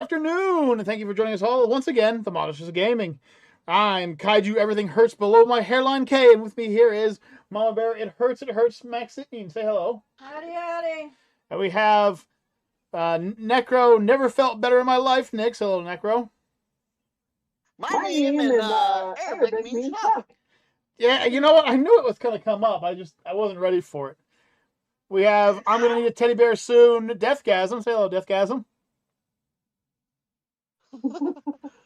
Afternoon, and thank you for joining us all once again, TheModenstersOfGaming. I'm Kaiju Everything Hurts Below My Hairline K, and with me here is Mama Bear It Hurts Maxine. Say hello. Howdy, howdy. And we have Necro Never Felt Better in My Life. Nick, say hello, Necro. My name in Arabic means fuck. Yeah, you know what? I knew it was going to come up. I wasn't ready for it. We have I'm going to need a teddy bear soon. Deathgasm. Say hello, Deathgasm.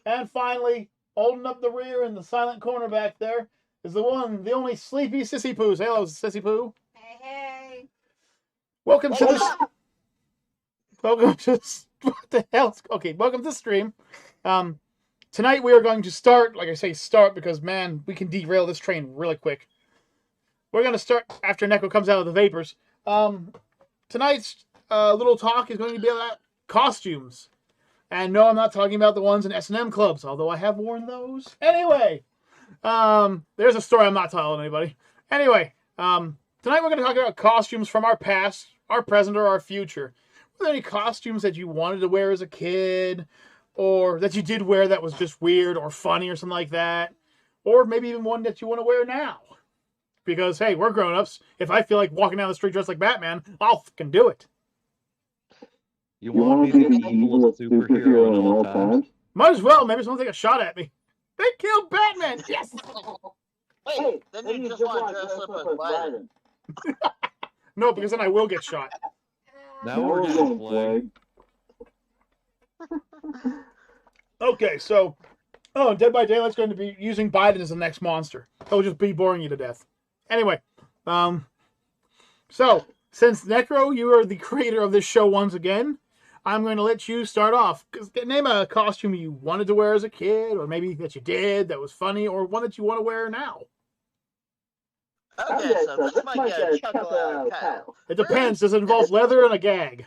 And finally, holding up the rear in the silent corner back there is the one, the only sleepy Sissy Poo. Say hello, Sissy Poo. Hey, hey. Welcome to this. Welcome to what the hell? Okay, welcome to the stream. Tonight we are going to start, like I say, start because man, we can derail this train really quick. We're going to start after Neko comes out of the vapors. Tonight's little talk is going to be about costumes. And no, I'm not talking about the ones in S&M clubs, although I have worn those. Anyway, there's a story I'm not telling anybody. Anyway, tonight we're going to talk about costumes from our past, our present, or our future. Were there any costumes that you wanted to wear as a kid, or that you did wear that was just weird or funny or something like that? Or maybe even one that you want to wear now? Because, hey, we're grown-ups. If I feel like walking down the street dressed like Batman, I'll fucking do it. You want to be the evilest superhero in all time? Might as well. Maybe someone take a shot at me. They killed Batman. Yes. Wait, then you just want to dress up as Biden. No, because then I will get shot. Now we're getting flagged. Okay, so Dead by Daylight's going to be using Biden as the next monster. He'll just be boring you to death. Anyway, so since Necro, you are the creator of this show once again, I'm going to let you start off. Name a costume you wanted to wear as a kid, or maybe that you did that was funny, or one that you want to wear now. Okay, so this might get a chuckle out of Kyle. It depends. Does it involve leather and a gag?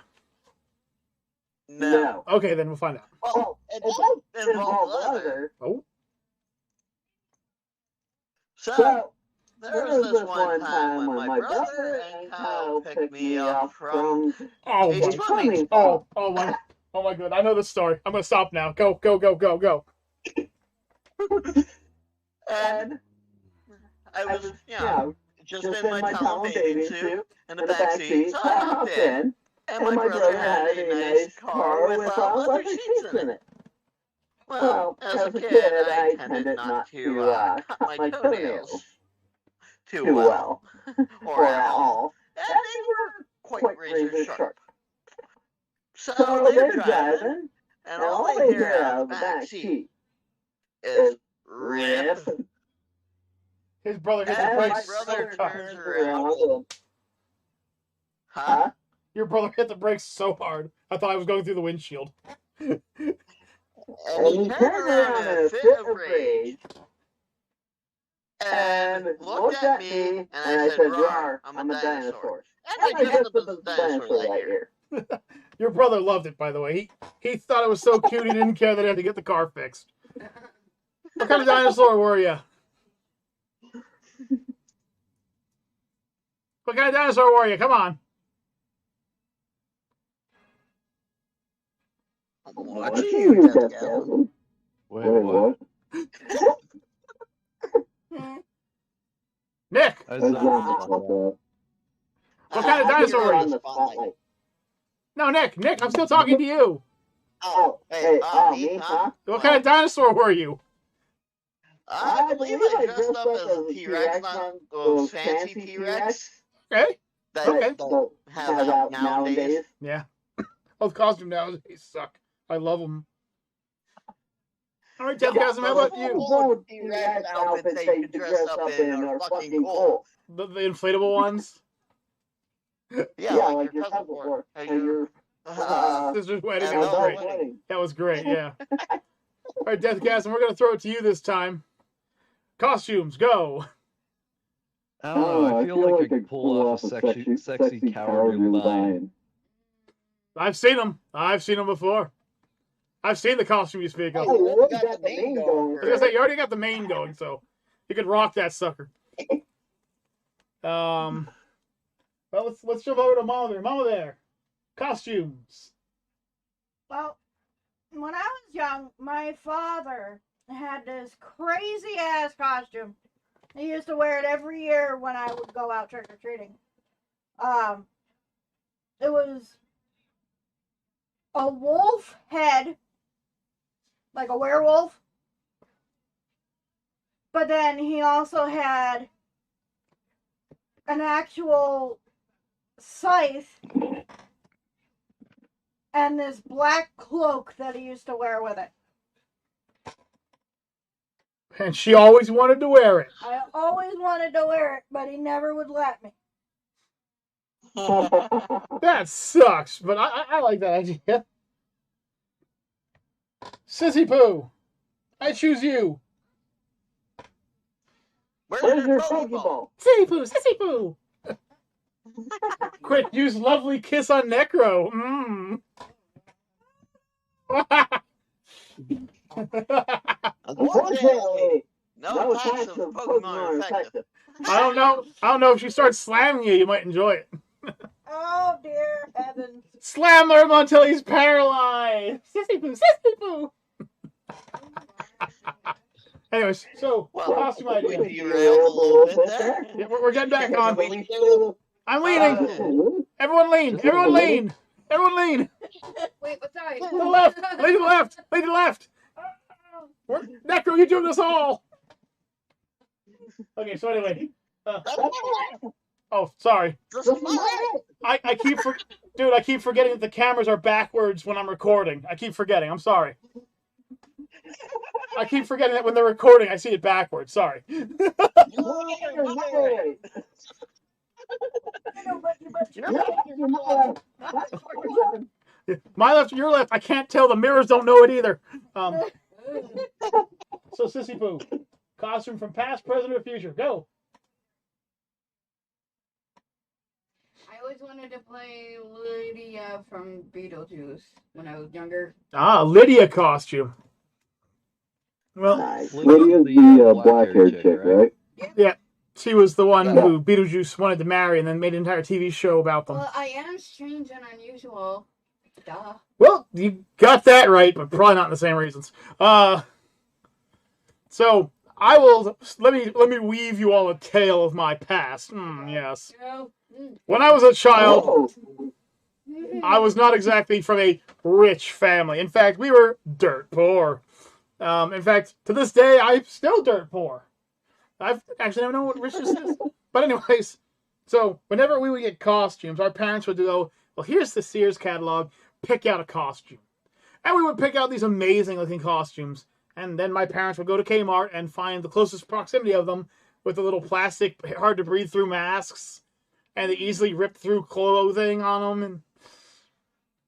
No. Okay, then we'll find out. Well, it does involve leather. Oh. So, there was this one time when my brother and Kyle picked me up from a swimming pool. Oh my god, I know this story. I'm gonna stop now. Go. And I was, just in my towel bathing suit in the backseat, so I hopped in, and my brother had a nice car with leather seats in it. Well, as a kid, I tended not to cut my toenails too well, or at all, and they were quite razor sharp. So they're driving, and all they hear out of the back seat is rip. His brother hit the brakes so turns hard. around. Huh? Your brother hit the brakes so hard. I thought I was going through the windshield. And he turned around in a fit of rage and looked at me, and I said, "Rawr, I'm a dinosaur." And I dressed up as a dinosaur that year. Your brother loved it, by the way. He thought it was so cute he didn't care that he had to get the car fixed. What kind of dinosaur were you? What kind of dinosaur were you? Come on. What you, Deathgasm? Wait, what? Nick! I What kind of dinosaur were you? No, Nick, I'm still talking to you. Oh, me, huh? What kind of dinosaur were you? I believe I dressed up as a T-Rex, not those fancy T-Rex Okay. that have out nowadays. Yeah. Those costumes nowadays suck. I love them. All right, Deathgasm, how about you? Old T-Rex outfits that you can dress up in are fucking cool. The inflatable ones? Yeah, like your cousin wore. Sister's wedding. That was great. That was great, yeah. All right, Deathgasm, we're going to throw it to you this time. Costumes, go. I don't know. I feel like I could pull off a sexy cowardly lion. I've seen them. I've seen them before. I've seen the costume you speak of. Oh, you got the mane going. I was gonna say you already got the mane going, so you could rock that sucker. Well, let's jump over to Mama there. Mama there, costumes. Well, when I was young, my father had this crazy ass costume. He used to wear it every year when I would go out trick or treating. It was a wolf head, like a werewolf. But then he also had an actual scythe and this black cloak that he used to wear with it. And she always wanted to wear it. I always wanted to wear it, but he never would let me. That sucks, but I like that idea. Sissy Poo, I choose you. Where's your Pokeball? Sissy Poo. Quick, use lovely kiss on Necro. Unfortunately, no attacks of Pokemon are effective. I don't know if she starts slamming you, you might enjoy it. Oh dear heavens. Slam him until he's paralyzed. Sissy Poo. Anyways, so costume idea. We derailed a little bit there. Yeah, we're getting back on. I'm leaning. Okay. Everyone lean. Everyone lean. Everyone lean. Wait, what side? To the left. Lean to the left. Lean to the left. Necro, you're doing this all. Okay, so anyway. Oh, sorry. I keep forgetting that the cameras are backwards when I'm recording. I keep forgetting. I'm sorry. I keep forgetting that when they're recording, I see it backwards. Sorry. My left, your left. I can't tell. The mirrors don't know it either. So, Sissy Poo, costume from past, present, or future. Go. I always wanted to play Lydia from Beetlejuice when I was younger. Ah, Lydia costume. Well, Lydia's the black-haired chick, right? Yeah, she was the one who Beetlejuice wanted to marry and then made an entire TV show about them. Well, I am strange and unusual. Duh. Well, you got that right, but probably not the same reasons. So I will let me weave you all a tale of my past. Yes. When I was a child, I was not exactly from a rich family. In fact, we were dirt poor. In fact, to this day, I'm still dirt poor. I've actually never known what richness is. But anyways, so whenever we would get costumes, our parents would go, well, here's the Sears catalog, pick out a costume. And we would pick out these amazing looking costumes. And then my parents would go to Kmart and find the closest proximity of them with the little plastic, hard to breathe through masks and the easily ripped through clothing on them.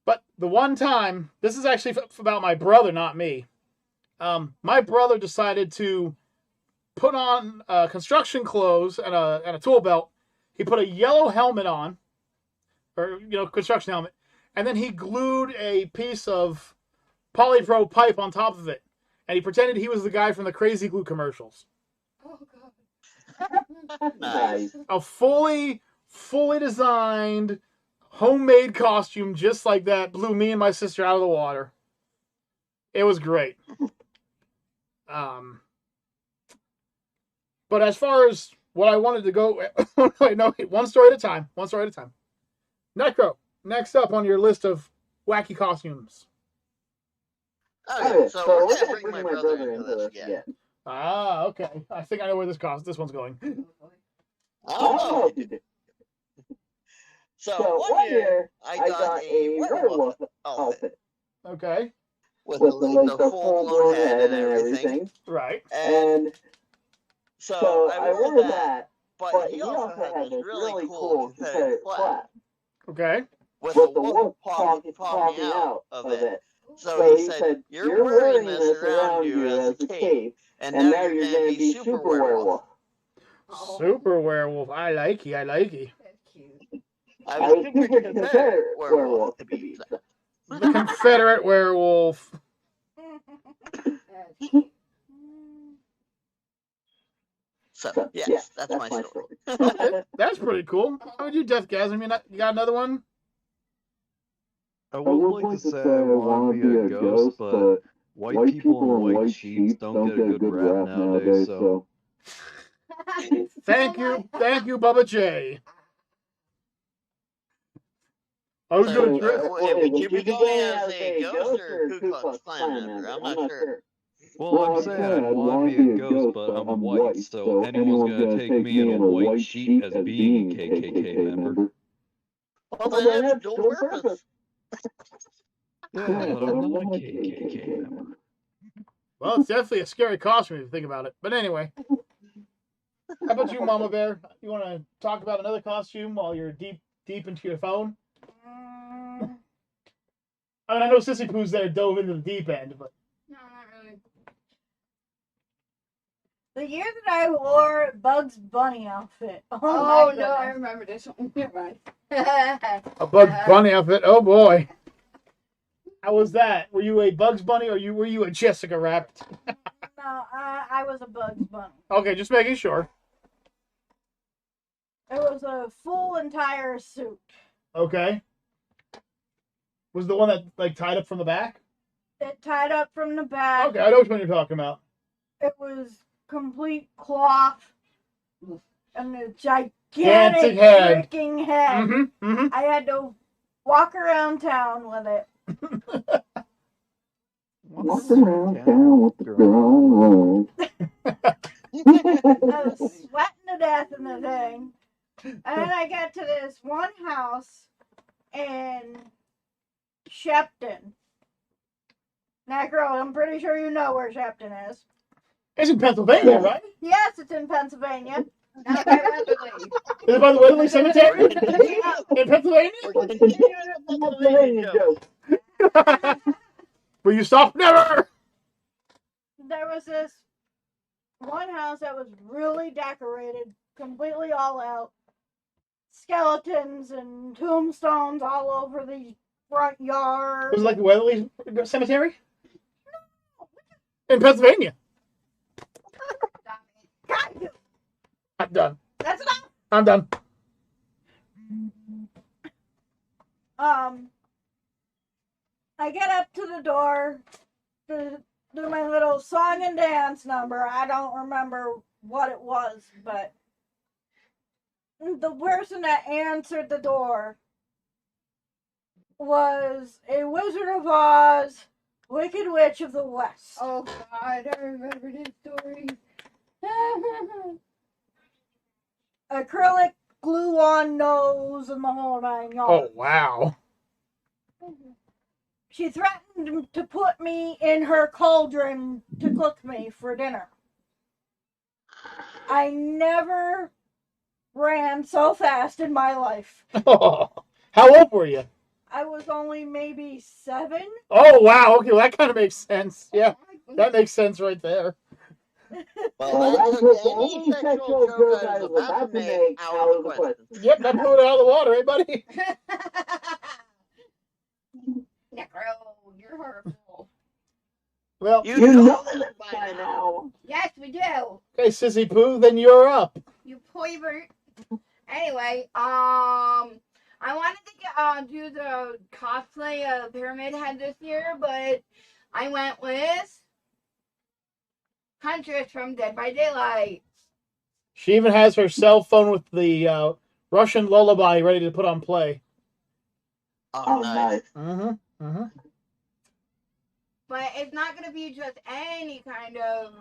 But the one time, this is actually about my brother, not me. My brother decided to put on construction clothes and a tool belt. He put a yellow helmet on, or construction helmet, and then he glued a piece of polypro pipe on top of it, and he pretended he was the guy from the Crazy Glue commercials. Oh god. Nice. A fully designed, homemade costume just like that blew me and my sister out of the water. It was great. But as far as what I wanted to go, wait, one story at a time. Necro, next up on your list of wacky costumes. Okay, so we're gonna bring my brother into this again. Ah, okay. I think I know where this one's going. Oh. So one year I got a werewolf outfit. Okay. With the full-blown head and everything. Right. And so I wore that, but he also had this really cool Confederate flag. Okay. With the wolf popping out of it. So he said, you're wearing this around you as a cape, and now you're going to be Super Werewolf. Super Werewolf. I like you. That's cute. I was thinking Confederate Werewolf to be exact. The Confederate Werewolf. That's cute. So, yes, that's my story. Okay, that's pretty cool. How would you, Deathgasm? You got another one? I would like to say I want to be a ghost, but white people and white sheep don't get a good rap nowadays, so... Thank you, Bubba J. I was So, going to would you be going as a ghost or a Ku Klux Klan member? I'm not sure. Well, I'm saying I'd want to be a ghost, but I'm white, so anyone's gonna take me and a white sheep as being a KKK member. Well, then that's dual purpose. Yeah, but I'm not a KKK member. Well, it's definitely a scary costume if you think about it. But anyway. How about you, Mama Bear? You want to talk about another costume while you're deep into your phone? I mean, I know Sissy Pooh's there dove into the deep end, but... No, not really. The year that I wore Bugs Bunny outfit. Oh no, I remember this one. Never mind. A Bugs Bunny outfit? Oh boy. How was that? Were you a Bugs Bunny or were you a Jessica Rabbit? No, I was a Bugs Bunny. Okay, just making sure. It was a full entire suit. Okay. Was the one that like tied up from the back? It tied up from the back. Okay, I know which one you're talking about. It was complete cloth and a gigantic head. freaking head. Mm-hmm, mm-hmm. I had to walk around town with it. Walk around town with the girl. I was sweating to death in the thing. And then I got to this one house in Shepton. Now, girl, I'm pretty sure you know where Shepton is. It's in Pennsylvania, right? Yes, it's in Pennsylvania. Not by Weatherly. Is it by the Weatherly Cemetery? In Pennsylvania? Will you stop? Never! There was this one house that was really decorated, completely all out. Skeletons and tombstones all over the front yard. Was it like the Weatherly Cemetery? In Pennsylvania. God, I'm done. that's enough. I'm done. I get up to the door to do my little song and dance number. I don't remember what it was, but the person that answered the door was a Wizard of Oz, Wicked Witch of the West. Oh God, I remember this story. Acrylic glue-on nose and the whole 9 yards. Oh, wow. She threatened to put me in her cauldron to cook me for dinner. I never ran so fast in my life. Oh, how old were you? I was only maybe 7. Oh, wow. Okay, well, that kind of makes sense. Yeah, that makes sense right there. Well, that took any sexual joke I was about to make out of the question. Yep, that blew it out of the water, eh, buddy? Necro, you're horrible. Well, You know that by now. Yes, we do. okay, Sissy Pooh, then you're up. You pervert. Anyway, I wanted to do the cosplay of Pyramid Head this year, but I went with Huntress from Dead by Daylight. She even has her cell phone with the Russian lullaby ready to put on play. Oh, nice. Mm-hmm. Mm-hmm. But it's not going to be just any kind of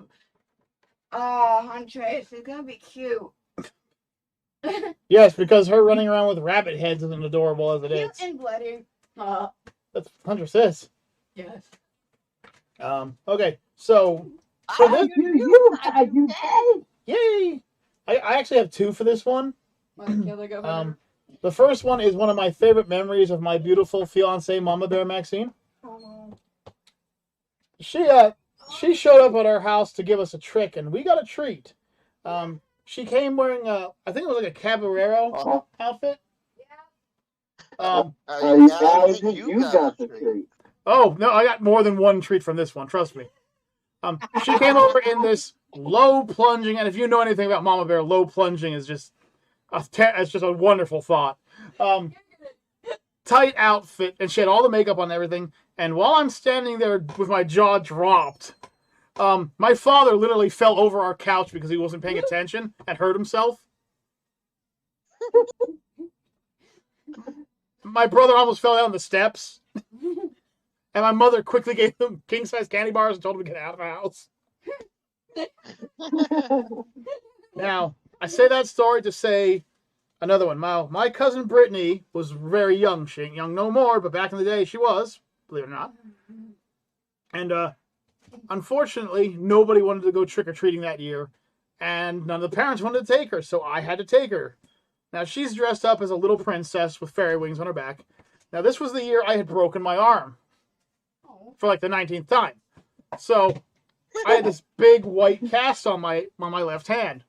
Huntress. It's going to be cute. Yes, because her running around with rabbit heads isn't adorable as it Cute is. and bloody. That's what Huntress is. Yes. Okay, so for this, yay! I actually have 2 for this one. The first one is one of my favorite memories of my beautiful fiancée, Mama Bear Maxine. She showed up at our house to give us a trick, and we got a treat. She came wearing I think it was like a Caballero outfit. You got the treat. Oh no, I got more than one treat from this one. Trust me. She came over in this low plunging, and if you know anything about Mama Bear, low plunging is just it's just a wonderful thought. tight outfit, and she had all the makeup on and everything. And while I'm standing there with my jaw dropped, my father literally fell over our couch because he wasn't paying attention and hurt himself. My brother almost fell down the steps. And my mother quickly gave him king-size candy bars and told him to get out of the house. Now, I say that story to say another one. My cousin Brittany was very young. She ain't young no more, but back in the day she was, believe it or not. And unfortunately, nobody wanted to go trick-or-treating that year. And none of the parents wanted to take her, so I had to take her. Now, she's dressed up as a little princess with fairy wings on her back. Now, this was the year I had broken my arm. For like the 19th time. So I had this big white cast on my left hand.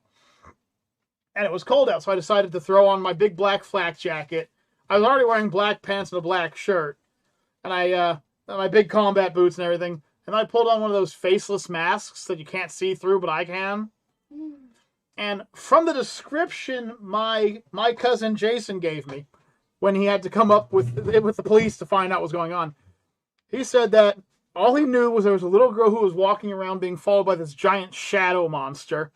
And it was cold out, so I decided to throw on my big black flak jacket. I was already wearing black pants and a black shirt. And my big combat boots and everything. And I pulled on one of those faceless masks that you can't see through, but I can. And from the description my cousin Jason gave me when he had to come up with the police to find out what was going on, he said that all he knew was there was a little girl who was walking around being followed by this giant shadow monster.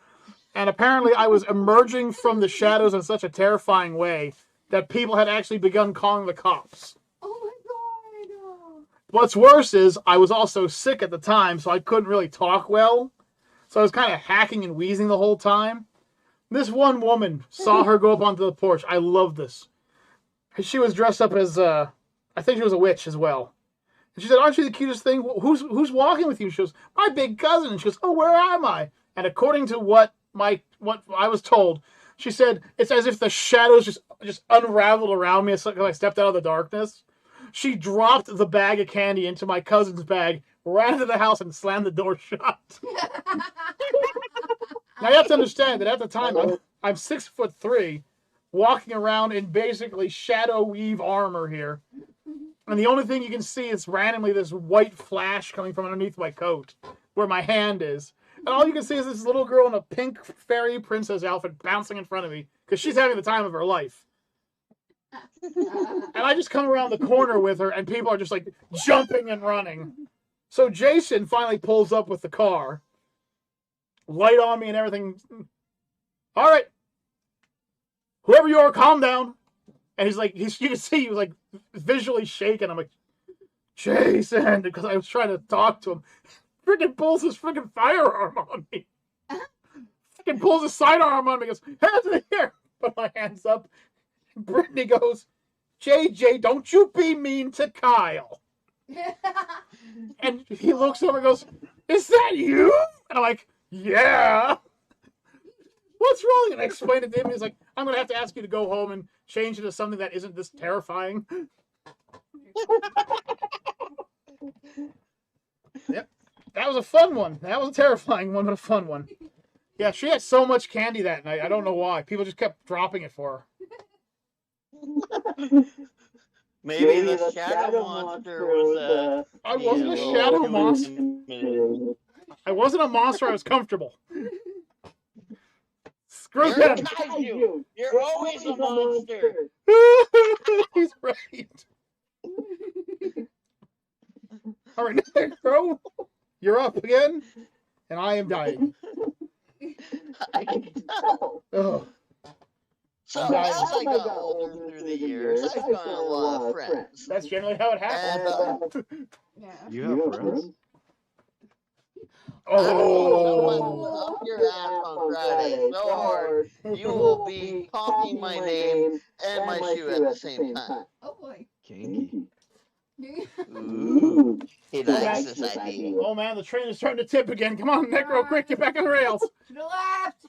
And apparently I was emerging from the shadows in such a terrifying way that people had actually begun calling the cops. Oh my god. What's worse is I was also sick at the time, so I couldn't really talk well. So I was kind of hacking and wheezing the whole time. This one woman saw her go up onto the porch. I love this. She was dressed up as, I think she was a witch as well. And she said, "Aren't you the cutest thing? Who's walking with you?" She goes, "My big cousin." And she goes, "Oh, where am I?" And according to what I was told, she said, it's as if the shadows just unraveled around me as I stepped out of the darkness. She dropped the bag of candy into my cousin's bag, ran into the house, and slammed the door shut. Now you have to understand that at the time I'm 6'3", walking around in basically shadow weave armor here. And the only thing you can see is randomly this white flash coming from underneath my coat where my hand is. And all you can see is this little girl in a pink fairy princess outfit bouncing in front of me because she's having the time of her life. And I just come around the corner with her and people are just like jumping and running. So Jason finally pulls up with the car. Light on me and everything. "All right. Whoever you are, calm down." And he's like, you can see he was like visually shaking. I'm like, "Jason," because I was trying to talk to him. Freaking pulls his freaking firearm on me. Freaking pulls his sidearm on me. Goes, "Hands in the air." Put my hands up. Brittany goes, "JJ, don't you be mean to Kyle." And he looks over and goes, "Is that you?" And I'm like, "Yeah." "What's wrong?" And I explained it to him. He's like, "I'm going to have to ask you to go home and change it to something that isn't this terrifying." Yep. That was a fun one. That was a terrifying one, but a fun one. Yeah, she had so much candy that night. I don't know why. People just kept dropping it for her. Maybe the shadow monster was I wasn't a shadow monster. I wasn't a monster. I was comfortable. Screw You're a him. kaiju. You're always a monster. He's right. All right, Necro, you're up again, and I am dying. I can tell. Ugh. So as I got older through the years, I've got a lot of friends. That's generally how it happens. And Yeah. You have friends? Oh. Up your ass on Friday so hard, you will be talking my name and my shoe at the same time. Oh boy. Kinky. Ooh, he likes this idea. Oh man, the train is starting to tip again. Come on, Necro, quick, get back on the rails. To the left.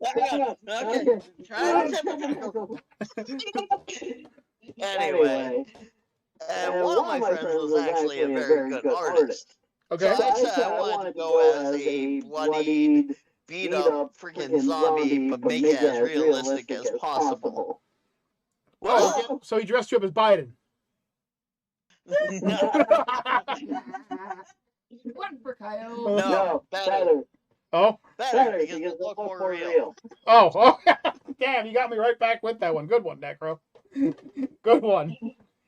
Okay, try to Anyway, and one of my friends was actually a very good artist. Okay. So I said I wanted to go as a bloodied, beat up freaking zombie, but make it as realistic as possible. Well, So he dressed you up as Biden. One for Kyle. no, better. Oh? Better, because it looked more real. Oh, damn, you got me right back with that one. Good one, Necro. Good one.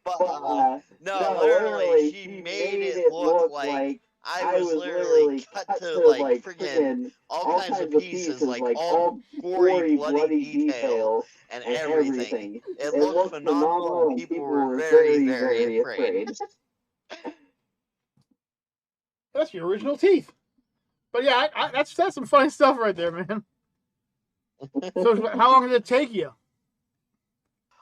But no, literally, she made it look like I was literally cut to like friggin' all kinds of pieces, like all gory, bloody details and everything. It looked phenomenal, and people were very, very afraid. That's your original teeth. But yeah, that's some funny stuff right there, man. So how long did it take you?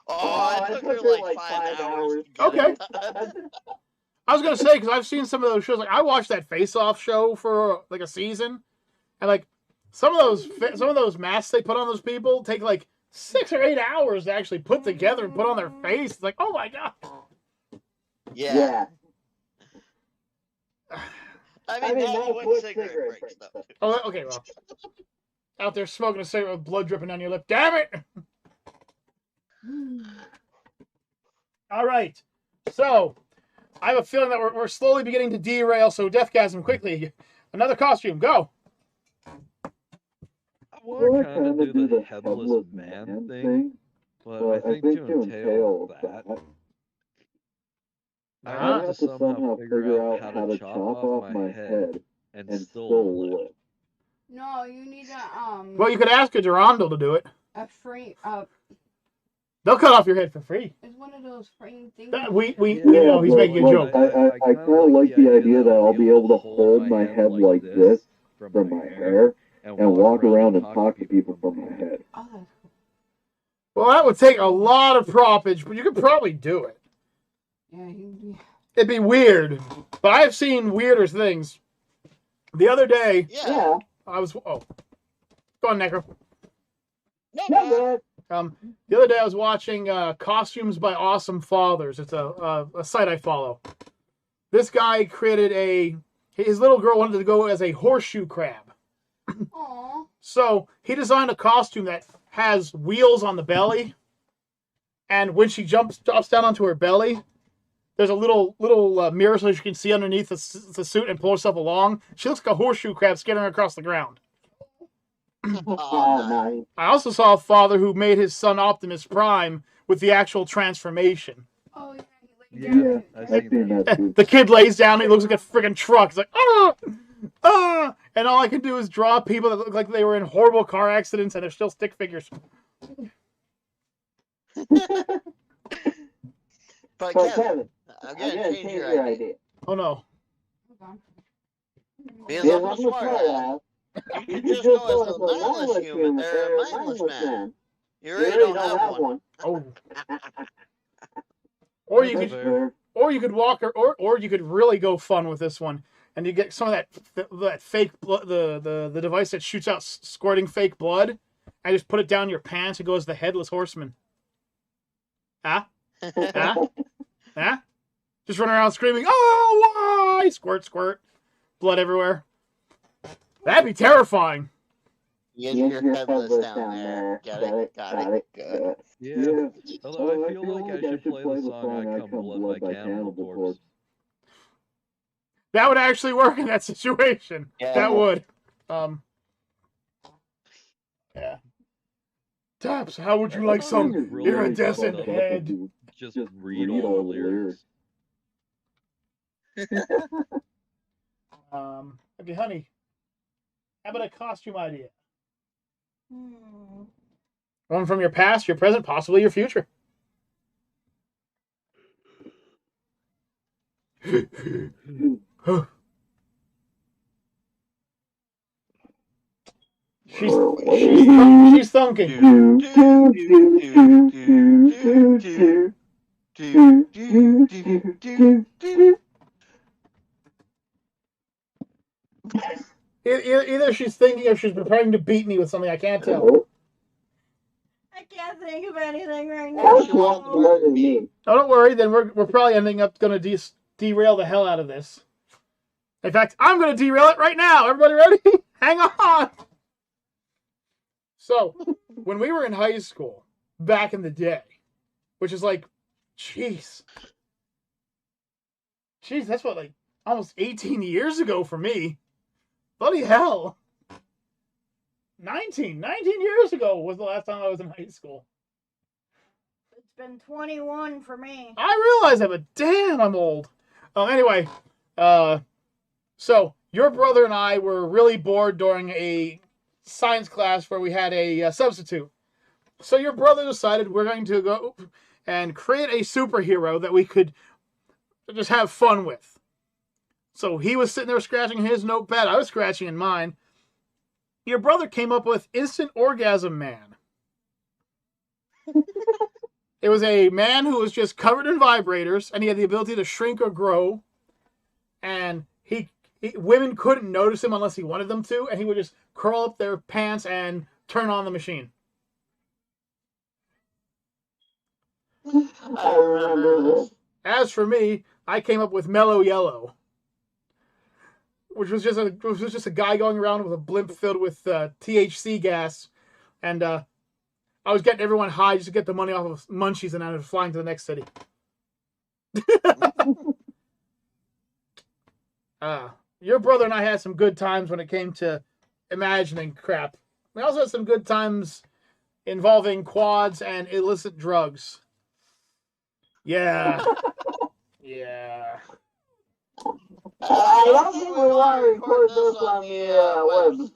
Oh, it took her like 5 hours. Okay. I was gonna say, because I've seen some of those shows. Like I watched that Face Off show for like a season, and like some of those masks they put on those people take like 6 or 8 hours to actually put together and put on their face. It's like, oh my god. Yeah. I mean that would cigarette breaks though. Oh, okay, well. Out there smoking a cigarette with blood dripping down your lip. Damn it! All right. So, I have a feeling that we're slowly beginning to derail, so Deathgasm, quickly. Another costume, go! I want to kind of do the headless man thing, but I think to entail that, I have to somehow figure out how to chop off my head and still live. No, you need a Well, you could ask a Durandal to do it. a free They'll cut off your head for free. It's one of those frame things. We know he's making a joke. I kind of like the idea that I'll be able to hold my head like this from my hair and walk around and talk to people from my head. Oh, that's cool. Well, that would take a lot of propage, but you could probably do it. Yeah, It'd be weird, but I've seen weirder things. The other day, Yeah. I was... Oh. Go on, Necro. No. The other day I was watching Costumes by Awesome Fathers. It's a site I follow. This guy created his little girl wanted to go as a horseshoe crab. Aww. So he designed a costume that has wheels on the belly, and when she drops down onto her belly, there's a little mirror so she can see underneath the suit and pull herself along. She looks like a horseshoe crab skittering across the ground. Oh, nice. I also saw a father who made his son Optimus Prime with the actual transformation. Oh, Yeah, I've seen that too. The kid lays down, he looks like a freaking truck. It's like, ah! And all I can do is draw people that look like they were in horrible car accidents and they're still stick figures. But Kevin, I'm gonna change your idea. Oh no. Because I'm a smart ass. You could just go as a mindless human, or a mindless man. You really don't have one. Oh. Or you could walk, or you could really go fun with this one, and you get some of that fake blood, the device that shoots out squirting fake blood, and just put it down your pants and go as the headless horseman. Huh? Just run around screaming, "Oh, why?" Squirt, squirt, blood everywhere. That'd be terrifying. Yes, you're headless down there. Got it. Good. Yeah. Although I feel like I should play the song "I Come Blood" by Cannibal Corpse. That would actually work in that situation. Yeah. That would. Yeah. Taps, how would you like some iridescent head? Just read all the lyrics. Okay, honey. How about a costume idea? One from your past, your present, possibly your future. She's thunking. Either she's thinking or she's preparing to beat me with something. I can't tell. I can't think of anything right now. Oh, don't worry. Then we're probably ending up going to derail the hell out of this. In fact, I'm going to derail it right now. Everybody ready? Hang on. So, when we were in high school, back in the day, which is like, jeez, that's what, like, almost 18 years ago for me. Bloody hell. 19 years ago was the last time I was in high school. It's been 21 for me. I realize that, but damn, I'm old. Anyway, so your brother and I were really bored during a science class where we had a substitute. So your brother decided we're going to go and create a superhero that we could just have fun with. So he was sitting there scratching his notepad. I was scratching in mine. Your brother came up with Instant Orgasm Man. It was a man who was just covered in vibrators, and he had the ability to shrink or grow. And women couldn't notice him unless he wanted them to, and he would just curl up their pants and turn on the machine. I remember this. As for me, I came up with Mellow Yellow, which was just a guy going around with a blimp filled with THC gas, and I was getting everyone high just to get the money off of munchies, and I was flying to the next city. Your brother and I had some good times when it came to imagining crap. We also had some good times involving quads and illicit drugs. Yeah. Yeah. I don't think we want to record this on the web.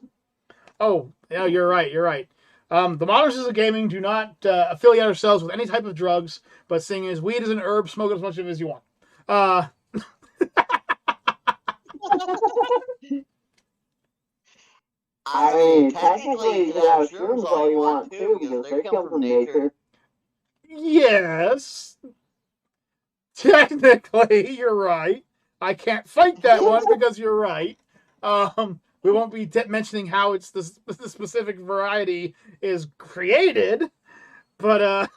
Oh, yeah, you're right. You're right. The Monsters of Gaming do not affiliate ourselves with any type of drugs, but seeing as weed is an herb, smoke as much of it as you want. I mean, technically, you can have shrooms all you want too, because they come from nature. Yes. Technically, you're right. I can't fight that one because you're right. We won't be mentioning how it's the specific variety is created, but I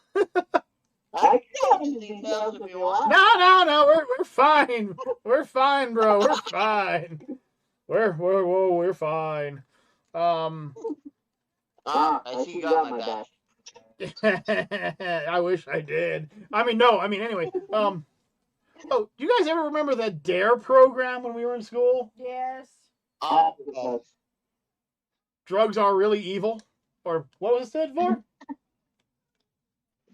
can have details if you want. No, we're fine. We're fine, bro. We're fine. We're fine. I see you got my back. I wish I did. Anyway. Oh, do you guys ever remember that DARE program when we were in school? Yes. Drugs are really evil? Or what was it stood for?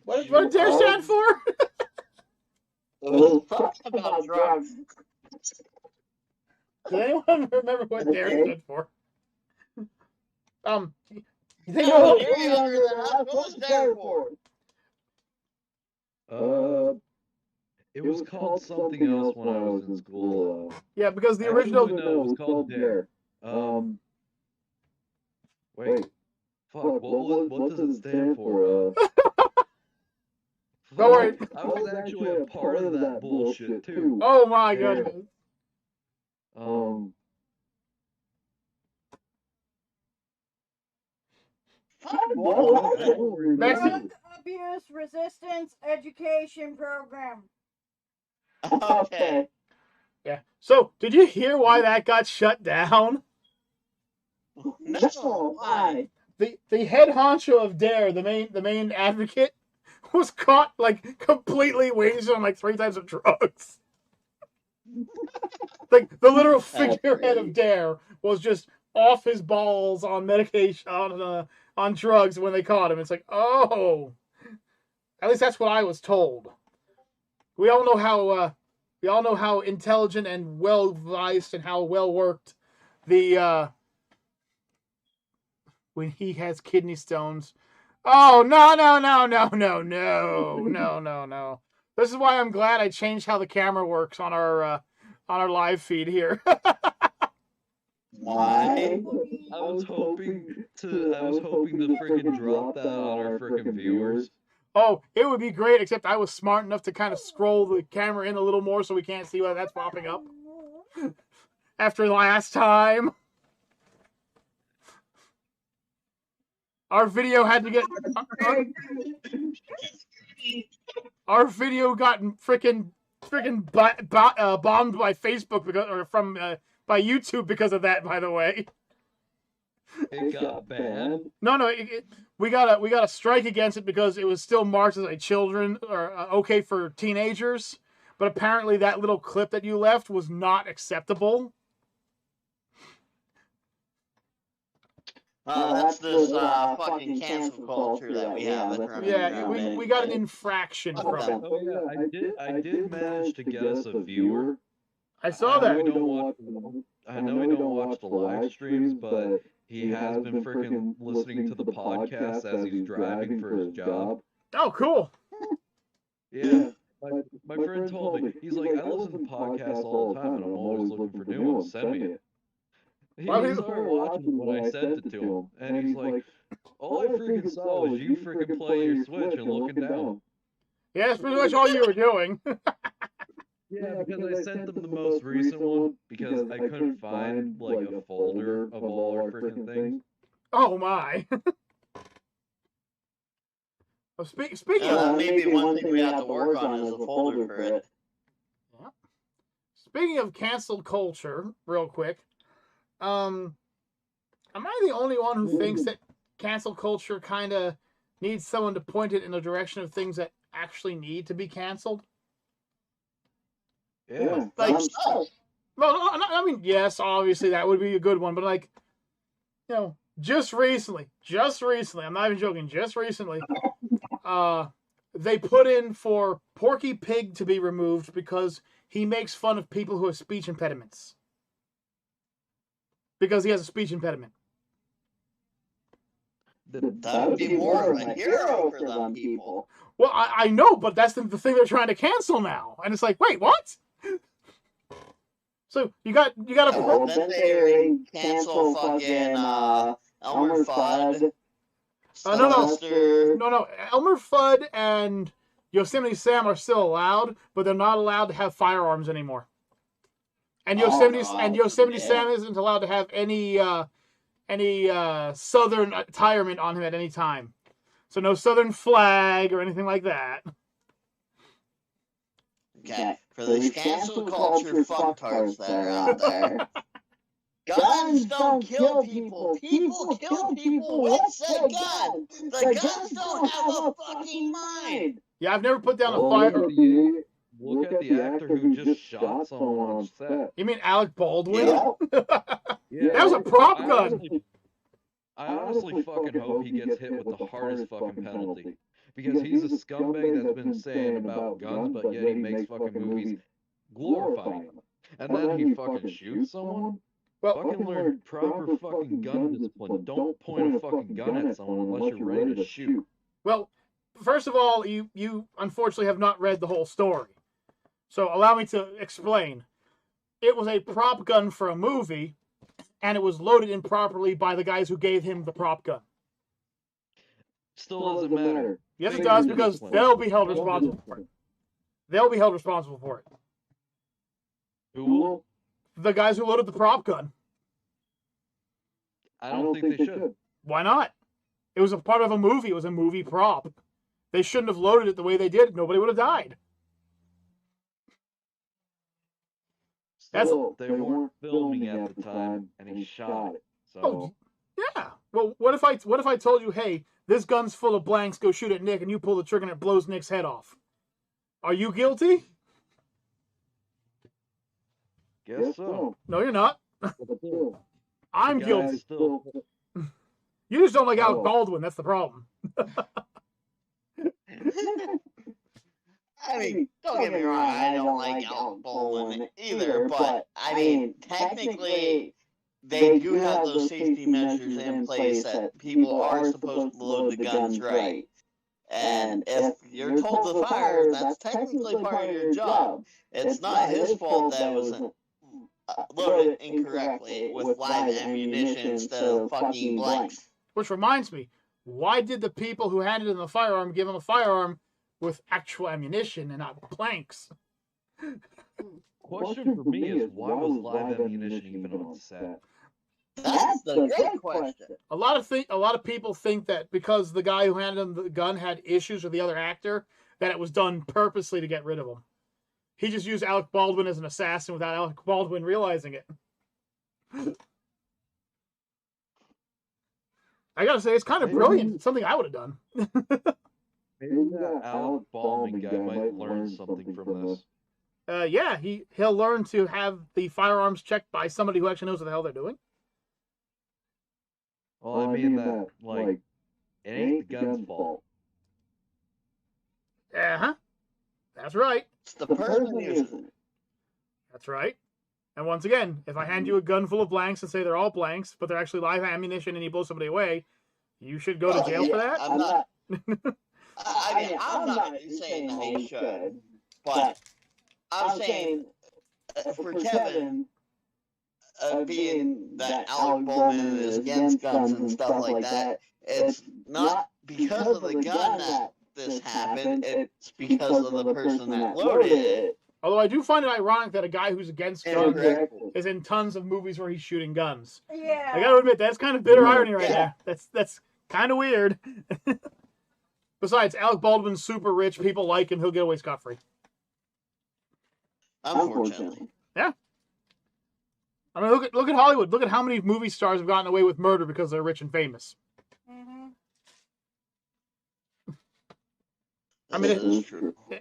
What did DARE stand for? Talk about drugs. Does anyone remember what DARE stood for? They know You're younger than us. What was DARE for? It was called something else when I was in school. Yeah, because the I original. actually know it was called DARE. Wait. Fuck. What does it stand for? Don't worry. I was actually a part of that bullshit too. Oh my goodness. Next. Drug Abuse Resistance Education Program. Okay. Yeah. So, did you hear why that got shut down? No, why? The head honcho of DARE, the main advocate, was caught like completely wasted on like 3 types of drugs. Like the literal figurehead of DARE was just off his balls on medication on drugs when they caught him. It's like, oh, at least that's what I was told. We all know how intelligent and well advised and how well worked the when he has kidney stones. Oh no. This is why I'm glad I changed how the camera works on our live feed here. Why? I was hoping to freaking drop that on our freaking viewers. Oh, it would be great, except I was smart enough to kind of scroll the camera in a little more so we can't see why that's popping up. After last time. Our video had to get... Our video got freaking bombed by Facebook by YouTube because of that, by the way. It got banned. No, we got a strike against it because it was still marked as a children or okay for teenagers, but apparently that little clip that you left was not acceptable. That's this fucking cancel culture that we have. Yeah, we got an infraction from it. Oh yeah, I did manage to get us a viewer. I saw that. I know he don't watch the live streams, but he has been freaking listening to the podcast as he's driving for his job. Oh, cool. Yeah, my friend told me, he's like, I listen to podcasts all the time, and I'm always looking for new ones. Send me it. He started watching it when I sent it to him, and he's like, all I freaking saw was you freaking playing your Switch and looking down. Yeah, that's pretty much all you were doing. Yeah, because I sent them the most recent one because I couldn't find like a folder of all our freaking things. Oh my. Well, speaking of maybe one thing we have to work on is a folder for it. Yeah. Speaking of cancel culture, real quick, am I the only one who thinks that cancel culture kind of needs someone to point it in the direction of things that actually need to be canceled? Yeah. Like, well, I mean, yes, obviously that would be a good one, but like, you know, just recently, I'm not even joking, just recently, they put in for Porky Pig to be removed because he makes fun of people who have speech impediments. Because he has a speech impediment. That would be more of a hero for them people. Well, I know, but that's the thing they're trying to cancel now. And it's like, wait, what? So you got a then they cancel fucking Elmer Fudd. No. Elmer Fudd and Yosemite Sam are still allowed, but they're not allowed to have firearms anymore. And Yosemite Sam isn't allowed to have any Southern attirement on him at any time. So no Southern flag or anything like that. Okay, for these cancel culture fucktards that are out there. Guns don't kill people. People kill people with said gun. The guns don't have a fucking mind. Yeah, I've never put down a fire. Look at the actor who just shot someone on set. You mean Alec Baldwin? Yeah. That was a prop gun. I honestly fucking hope he gets hit with the hardest fucking penalty. Because he's a scumbag that's been saying about guns, but yet he makes fucking movies glorifying them. And then he fucking shoots someone? Well, fucking learn proper fucking gun discipline. Don't point a fucking gun at someone unless you're ready to shoot. Well, first of all, you unfortunately have not read the whole story. So allow me to explain. It was a prop gun for a movie, and it was loaded improperly by the guys who gave him the prop gun. Still doesn't matter. Yes, it does, because they'll be held responsible for it. They'll be held responsible for it. Who will? The guys who loaded the prop gun. I don't think they should. Why not? It was a part of a movie. It was a movie prop. They shouldn't have loaded it the way they did. Nobody would have died. Still, they weren't filming at the time, and he shot it. So. Oh, yeah. Well, what if I told you, hey, this gun's full of blanks, go shoot at Nick, and you pull the trigger and it blows Nick's head off? Are you guilty? Guess so. No, you're not. I'm guilty. Still... You just don't like Alec Baldwin. That's the problem. I mean, don't get me wrong, I don't like Alec Baldwin either, but, I mean, technically, they do have those safety measures in place that people are supposed to load the guns right. And if you're told to fire, that's technically part of your job. It's not his fault that it was loaded incorrectly with live ammunition instead of fucking blanks. Which reminds me, why did the people who handed him the firearm give him a firearm with actual ammunition and not blanks? Question for me is, why was live ammunition even on set? That's the great question. A lot of people think that because the guy who handed him the gun had issues with the other actor, that it was done purposely to get rid of him. He just used Alec Baldwin as an assassin without Alec Baldwin realizing it. I gotta say, it's kind of brilliant. It's something I would have done. Maybe that Alec Baldwin guy might learn something from this. Yeah, he'll learn to have the firearms checked by somebody who actually knows what the hell they're doing. Well, I mean that, like, it ain't the gun's fault. Uh-huh. That's right. It's the person using it. That's right. And once again, if I hand you a gun full of blanks and say they're all blanks, but they're actually live ammunition and you blow somebody away, you should go to jail for that? I'm not. I'm not saying that he should, but I'm saying for Kevin, being that Alec Baldwin is against guns and stuff like that, it's not because of the gun that this happened, it's because of the person that loaded it. Although I do find it ironic that a guy who's against guns is in tons of movies where he's shooting guns. Yeah. I gotta admit, that's kind of bitter irony right there. That's kind of weird. Besides, Alec Baldwin's super rich. People like him. He'll get away scot-free. Unfortunately. Yeah. I mean, look at Hollywood. Look at how many movie stars have gotten away with murder because they're rich and famous. Mm-hmm. I mean,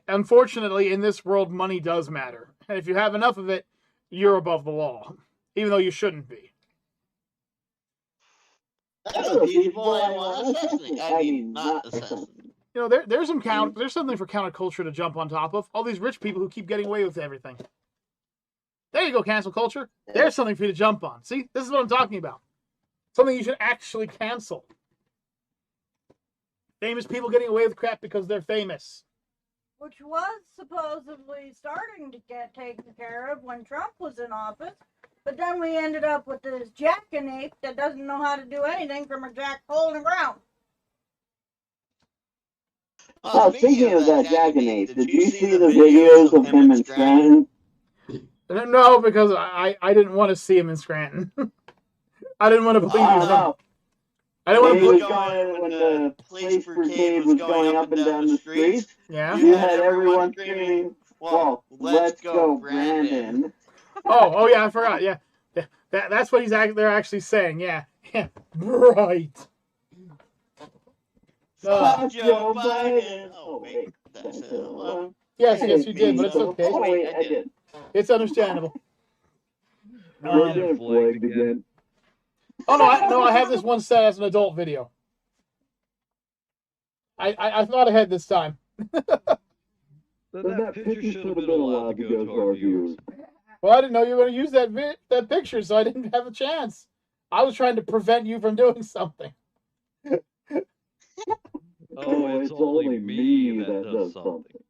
unfortunately, in this world, money does matter. And if you have enough of it, you're above the law, even though you shouldn't be. That's a people I want to assassinate. I mean, not assassinate. You know, there's something for counterculture to jump on top of. All these rich people who keep getting away with everything. There you go, cancel culture. There's something for you to jump on. See, this is what I'm talking about. Something you should actually cancel. Famous people getting away with crap because they're famous. Which was supposedly starting to get taken care of when Trump was in office. But then we ended up with this jackanape that doesn't know how to do anything from a jack hole in the ground. Speaking of that jackanape, did you see the videos of him in Scranton? No, because I didn't want to see him in Scranton. I didn't want to believe he was No. I didn't want to believe when the police brigade was going up and down the streets. Yeah. You had everyone screaming, "Well, let's go, Brandon." Oh yeah, I forgot. Yeah, that's what they're actually saying. Yeah, right. Joe Biden. Oh wait, that's it. Yes, you did, but it's okay. Oh wait, I did. It's understandable. We're getting flagged again. Oh no, I have this one set as an adult video. I thought ahead this time. Then that picture should have been allowed to go to our viewers. Well, I didn't know you were going to use that picture, so I didn't have a chance. I was trying to prevent you from doing something. Oh, it's only me that does something.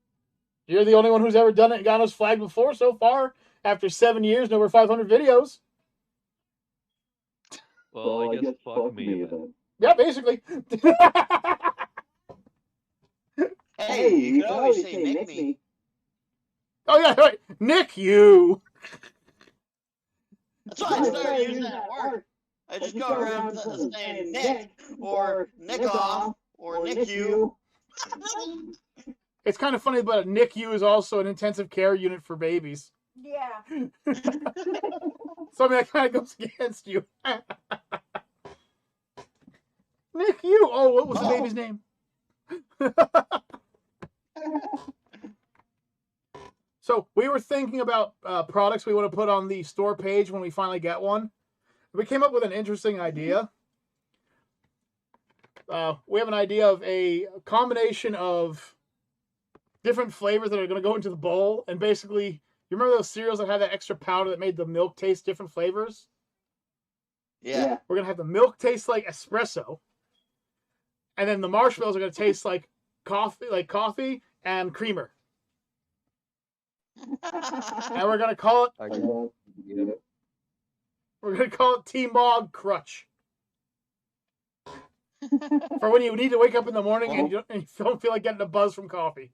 You're the only one who's ever done it and got us flagged before so far. After 7 years and over 500 videos. Well, I guess fuck me then. Yeah, basically. Hey, you can always say Nick me. Oh yeah, right. Nick you. That's why I started using that word. I just go around saying Nick, or Nick off, or Nick you. It's kind of funny, but a NICU is also an intensive care unit for babies. Yeah. So I mean, that kind of goes against you. Nick, you. Oh, what was the baby's name? So we were thinking about products we want to put on the store page when we finally get one. We came up with an interesting idea. We have an idea of a combination of different flavors that are going to go into the bowl, and basically, you remember those cereals that had that extra powder that made the milk taste different flavors? Yeah. We're going to have the milk taste like espresso, and then the marshmallows are going to taste like coffee and creamer. And we're going to call it We're going to call it TMOG Crutch. For when you need to wake up in the morning and you don't feel like getting a buzz from coffee.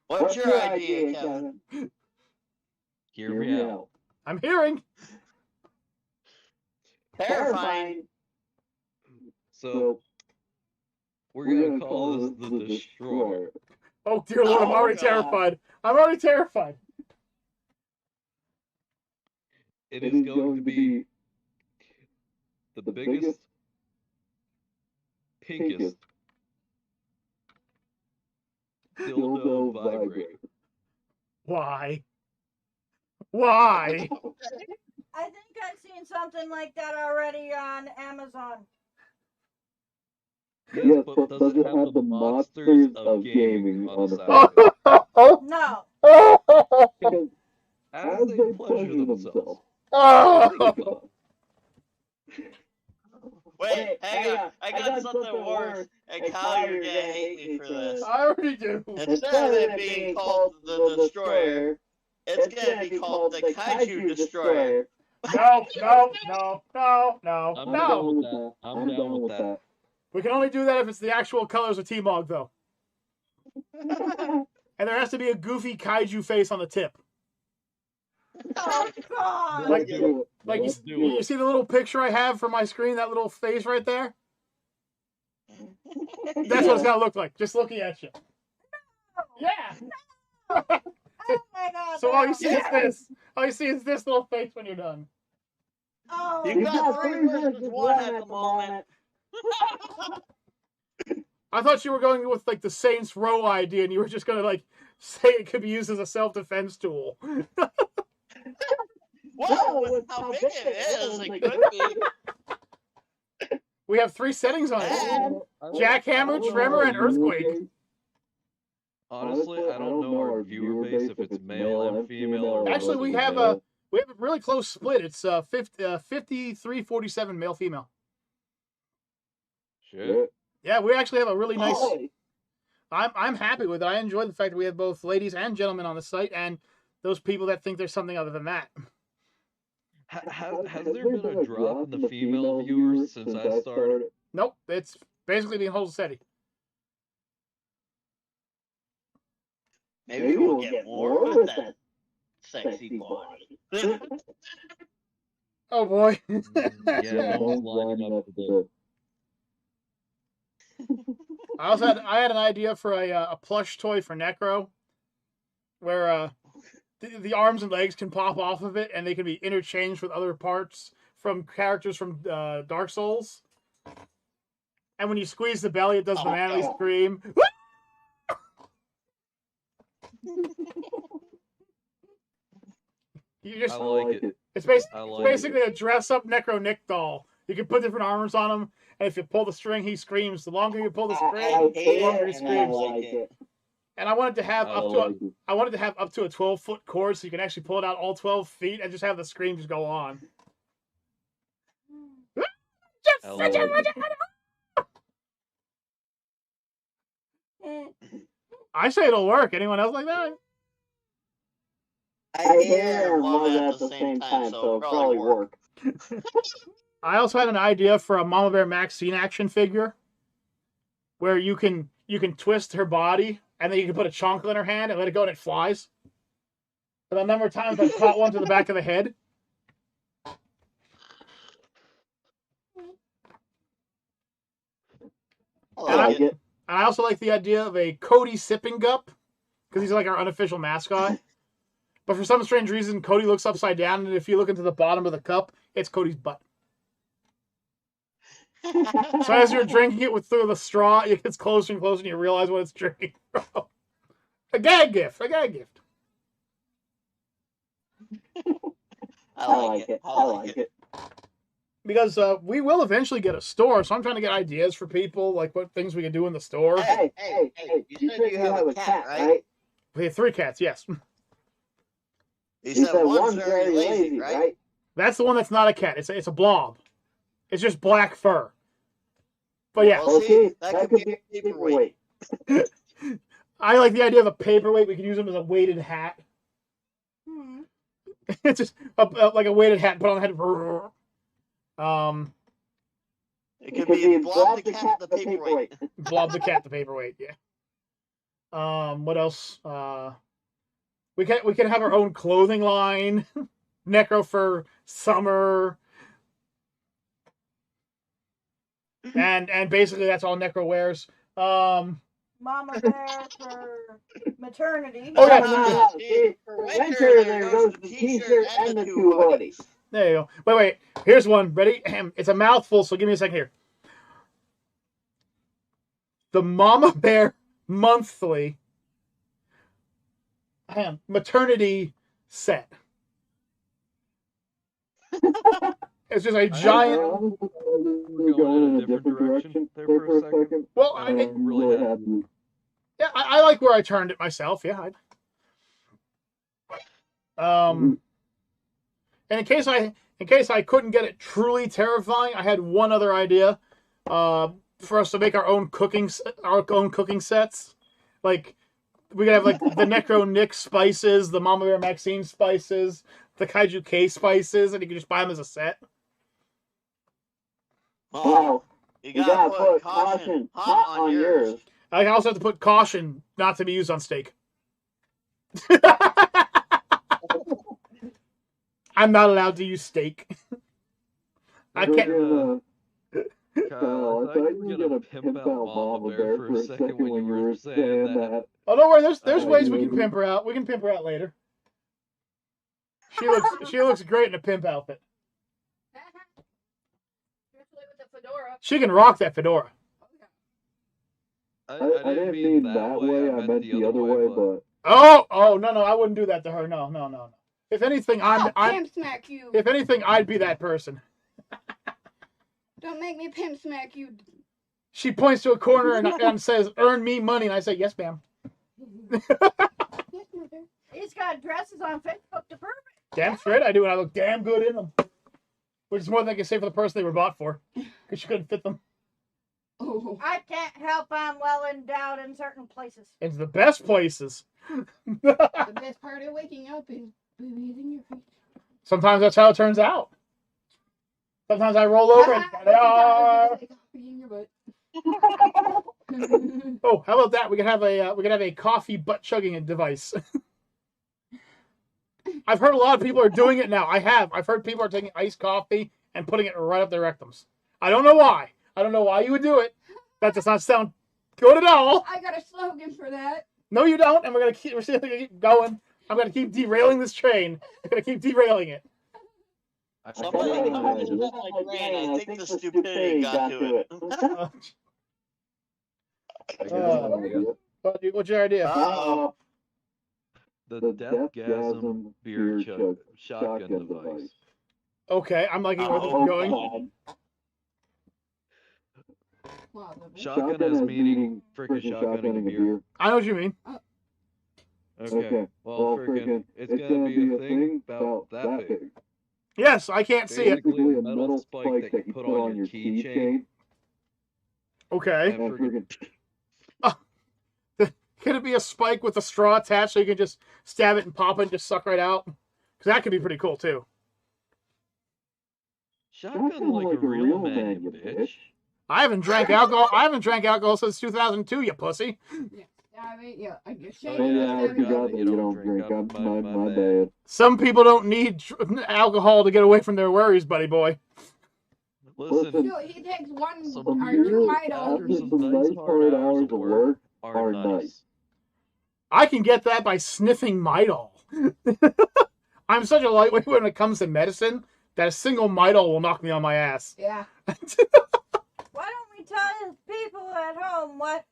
What's your idea, Kevin? Hear me out. I'm hearing. Terrifying. So, we're going to call this the Destroyer. Oh, dear Lord, I'm already terrified. I'm already terrified. It is going to be the biggest, pinkest dildo vibrator. Why? Why? I think I've seen something something like that already on Amazon. Yes, but does it have the Monsters of Gaming on the side? No. As they pleasure themselves. Wait, hang on. I got something worse. And Kyle, you're gonna hate me for this. I already do. Instead of it being called the Destroyer, it's gonna be called the Kaiju Destroyer. No. I'm down with that. I'm down with that. We can only do that if it's the actual colors of TMOG, though. And there has to be a goofy kaiju face on the tip. Oh, God. Like you see the little picture I have for my screen, that little face right there? That's what it's gonna look like, just looking at you. Yeah. Oh my God. So all you see is this. All you see is this little face when you're done. Oh. You got 3 versus 1 at the moment. I thought you were going with like the Saints Row idea, and you were just gonna like say it could be used as a self-defense tool. Well, with how big it is, it could be. We have 3 settings on it: Jackhammer, Tremor, and Earthquake. Honestly, I don't know our viewer base if it's male and female. Or Actually, we have a really close split. It's 53-47 male female. Shit. Yeah, we actually have a really nice. I'm happy with it. I enjoy the fact that we have both ladies and gentlemen on the site, and those people that think there's something other than that. Has there been a drop in the female viewers since I started? Nope, it's basically being held steady. Maybe we'll get more with that sexy body. Oh boy. Yeah, no one's lining up for this. I had an idea for a plush toy for Necro, where the arms and legs can pop off of it, and they can be interchanged with other parts from characters from Dark Souls. And when you squeeze the belly, it does the manly scream. I like it. It's basically a dress-up Necro Nick doll. You can put different armors on him, and if you pull the string, he screams. The longer you pull the string, the longer he screams. And I wanted to have up to a 12-foot cord, so you can actually pull it out all 12 feet and just have the screams go on. I say it'll work. Anyone else like that? I hear and love it at the same time, so it'll probably work. I also had an idea for a Mama Bear Maxine action figure, where you can twist her body, and then you can put a chonkle in her hand and let it go, and it flies. And the number of times I've caught one to the back of the head. I like it. And I also like the idea of a Cody Sipping Gup, because he's like our unofficial mascot. But for some strange reason, Cody looks upside down, and if you look into the bottom of the cup, it's Cody's butt. So as you're drinking it through the straw, it gets closer and closer, and you realize what it's drinking from. A gag gift. I like it. Because we will eventually get a store, so I'm trying to get ideas for people, like what things we can do in the store. Hey, you said you have a cat, right? We have 3 cats, yes. You said one's very lazy, right? That's the one that's not a cat. It's a blob. It's just black fur. But yeah. Well, see, that could be a paperweight. I like the idea of a paperweight. We can use them as a weighted hat. It's just like a weighted hat put on the head. It could be Blob the Cat the Paperweight. Blob the Cat the Paperweight, yeah. What else? We can have our own clothing line. Necro for summer. And basically that's all Necro wears. Mama Bear for maternity. Oh yeah. For winter, there goes the t-shirt and the 2 hoodies. There you go. Wait. Here's one. Ready? It's a mouthful, so give me a second here. The Mama Bear monthly maternity set. It's just a giant. We're going in a different direction there for a second. Well, I'm really happy. Yeah, I like where I turned it myself. Yeah. And in case I couldn't get it truly terrifying, I had one other idea. For us to make our own cooking sets. Like we could have like the Necro Nick spices, the Mama Bear Maxine spices, the Kaiju K spices, and you can just buy them as a set. Oh, you gotta put caution hot on yours. I also have to put caution not to be used on steak. I'm not allowed to use steak. I can't. Kyle, I thought you were gonna pimp out Mama Bear for a second when you were saying that. Oh, don't worry. There's ways we can pimp her out. We can pimp her out later. She looks great in a pimp outfit. She can rock that fedora. I didn't mean that way. I meant the other way, but. Oh no! I wouldn't do that to her. No. If anything, pimp smack you. If anything, I'd be that person. Don't make me pimp smack you. She points to a corner and says, "Earn me money," and I say, "Yes, ma'am." Yes, mother. He's got dresses on Facebook to prove it. Damn straight I do, and I look damn good in them. Which is more than I can say for the person they were bought for, because she couldn't fit them. Oh. I can't help I'm well endowed in certain places. It's the best places. The best part of waking up is breathing your feet. Sometimes that's how it turns out. Sometimes I roll over and they are. Oh, how about that? We can have a coffee butt chugging device. I've heard a lot of people are doing it now. I've heard people are taking iced coffee and putting it right up their rectums. I don't know why. I don't know why you would do it. That does not sound good at all. I got a slogan for that. No, you don't. And we're still gonna keep going. I'm gonna keep derailing this train. I'm gonna keep derailing it. Somebody commented like Grant. I think the stupidity got to it. What's your idea? The Deathgasm beer shotgun device. Okay, I'm liking where this is going. Shotgun is meaning freaking shotgunning a beer. I know what you mean. Okay. Well, freaking, it's gonna be a thing about that big. Yes, I can't see it. Basically, a metal spike that you put on your keychain. Okay. Could it be a spike with a straw attached so you can just stab it and pop it and just suck right out? Because that could be pretty cool too. Shotgun like a real man, you bitch. I haven't drank alcohol since 2002, you pussy. Yeah, I mean, yeah. I forgot that you don't drink. My bad. Some people don't need alcohol to get away from their worries, buddy boy. Listen, he takes one some or two midos. after some nice hard hours of work are nice. I can get that by sniffing Midol. I'm such a lightweight when it comes to medicine that a single Midol will knock me on my ass. Yeah. Why don't we tell people at home what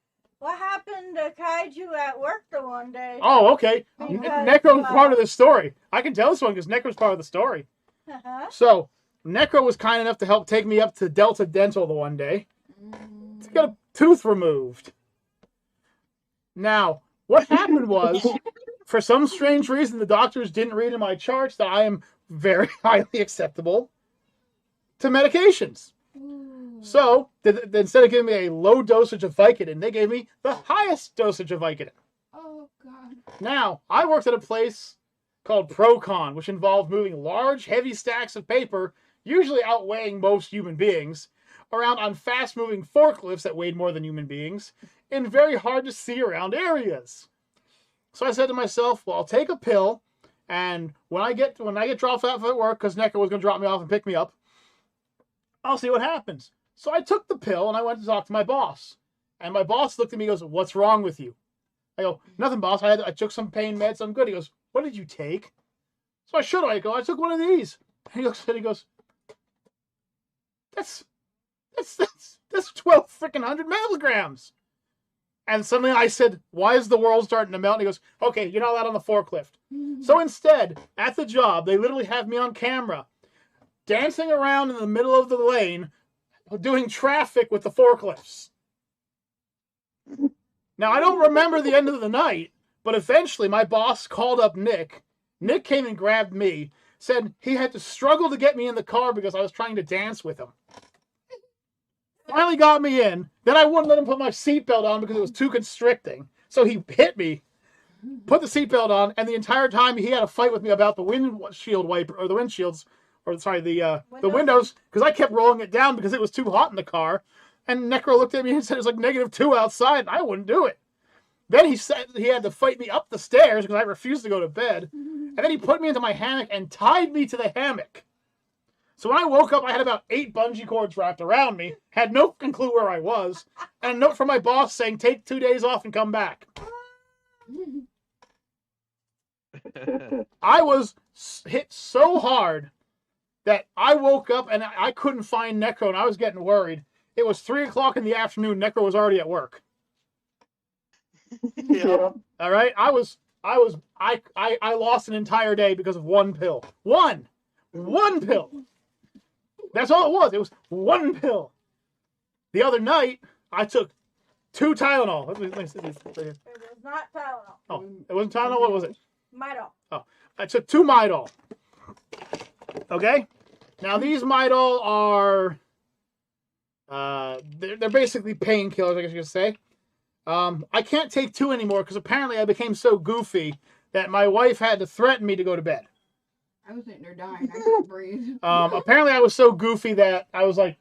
happened to Kaiju at work the one day? Oh, okay. Because, Necro's part of the story. I can tell this one because Necro's part of the story. So, Necro was kind enough to help take me up to Delta Dental the one day to get a tooth removed. Now, what happened was, for some strange reason, the doctors didn't read in my charts that I am very highly acceptable to medications. So, instead of giving me a low dosage of Vicodin, they gave me the highest dosage of Vicodin. Oh, God. Now, I worked at a place called Procon, which involved moving large, heavy stacks of paper, usually outweighing most human beings, around on fast-moving forklifts that weighed more than human beings, in very hard-to-see-around areas. So I said to myself, well, I'll take a pill, and when I get dropped off at work, because Necro was going to drop me off and pick me up, I'll see what happens. So I took the pill, and I went to talk to my boss. And my boss looked at me and goes, what's wrong with you? I go, nothing, boss. I took some pain meds. I'm good. He goes, what did you take? So I showed him. I go, I took one of these. And he looks at it, he goes, that's 12 freaking 100 milligrams. And suddenly I said, why is the world starting to melt? And he goes, okay, you're not allowed on the forklift. So instead, at the job, they literally have me on camera dancing around in the middle of the lane, doing traffic with the forklifts. Now, I don't remember the end of the night, but eventually my boss called up Nick. Nick came and grabbed me, said he had to struggle to get me in the car because I was trying to dance with him. Finally got me in. Then I wouldn't let him put my seatbelt on because it was too constricting. So he hit me, put the seatbelt on, and the entire time he had a fight with me about the windshield wiper, or the windshields, or sorry, the windows, because I kept rolling it down because it was too hot in the car. And Necro looked at me and said it was like -2 outside, and I wouldn't do it. Then he said he had to fight me up the stairs because I refused to go to bed. And then he put me into my hammock and tied me to the hammock. So when I woke up, I had about 8 bungee cords wrapped around me, had no clue where I was, and a note from my boss saying, take 2 days off and come back. I was hit so hard that I woke up and I couldn't find Necro, and I was getting worried. It was 3 o'clock in the afternoon. Necro was already at work. Yeah. All right, I lost an entire day because of one pill. One pill. That's all it was. It was one pill. The other night, I took 2 Tylenol. It was not Tylenol. Oh, it wasn't Tylenol. What was it? Midol. Oh, I took 2 Midol. Okay. Now these Midol are, they're basically painkillers, I guess you could say. I can't take 2 anymore because apparently I became so goofy that my wife had to threaten me to go to bed. I was sitting there dying. I couldn't breathe. Apparently I was so goofy that I was like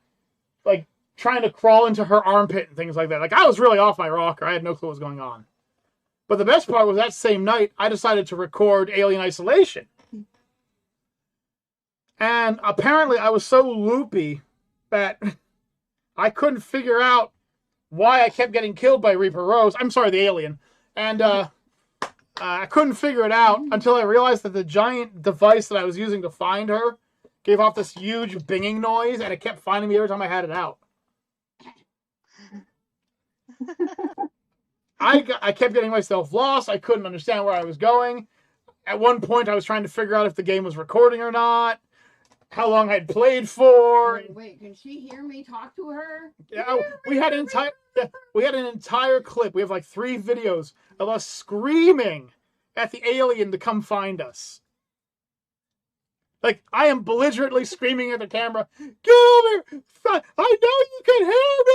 trying to crawl into her armpit and things like that. Like I was really off my rocker. I had no clue what was going on. But the best part was that same night I decided to record Alien Isolation. And apparently I was so loopy that I couldn't figure out why I kept getting killed by Reaper Rose. I'm sorry, the alien. And I couldn't figure it out until I realized that the giant device that I was using to find her gave off this huge binging noise, and it kept finding me every time I had it out. I kept getting myself lost. I couldn't understand where I was going. At one point, I was trying to figure out if the game was recording or not, how long I'd played for. Wait, can she hear me talk to her? Yeah, we had an entire clip. We have like 3 videos of us screaming at the alien to come find us. Like, I am belligerently screaming at the camera, get over here! I know you can hear me!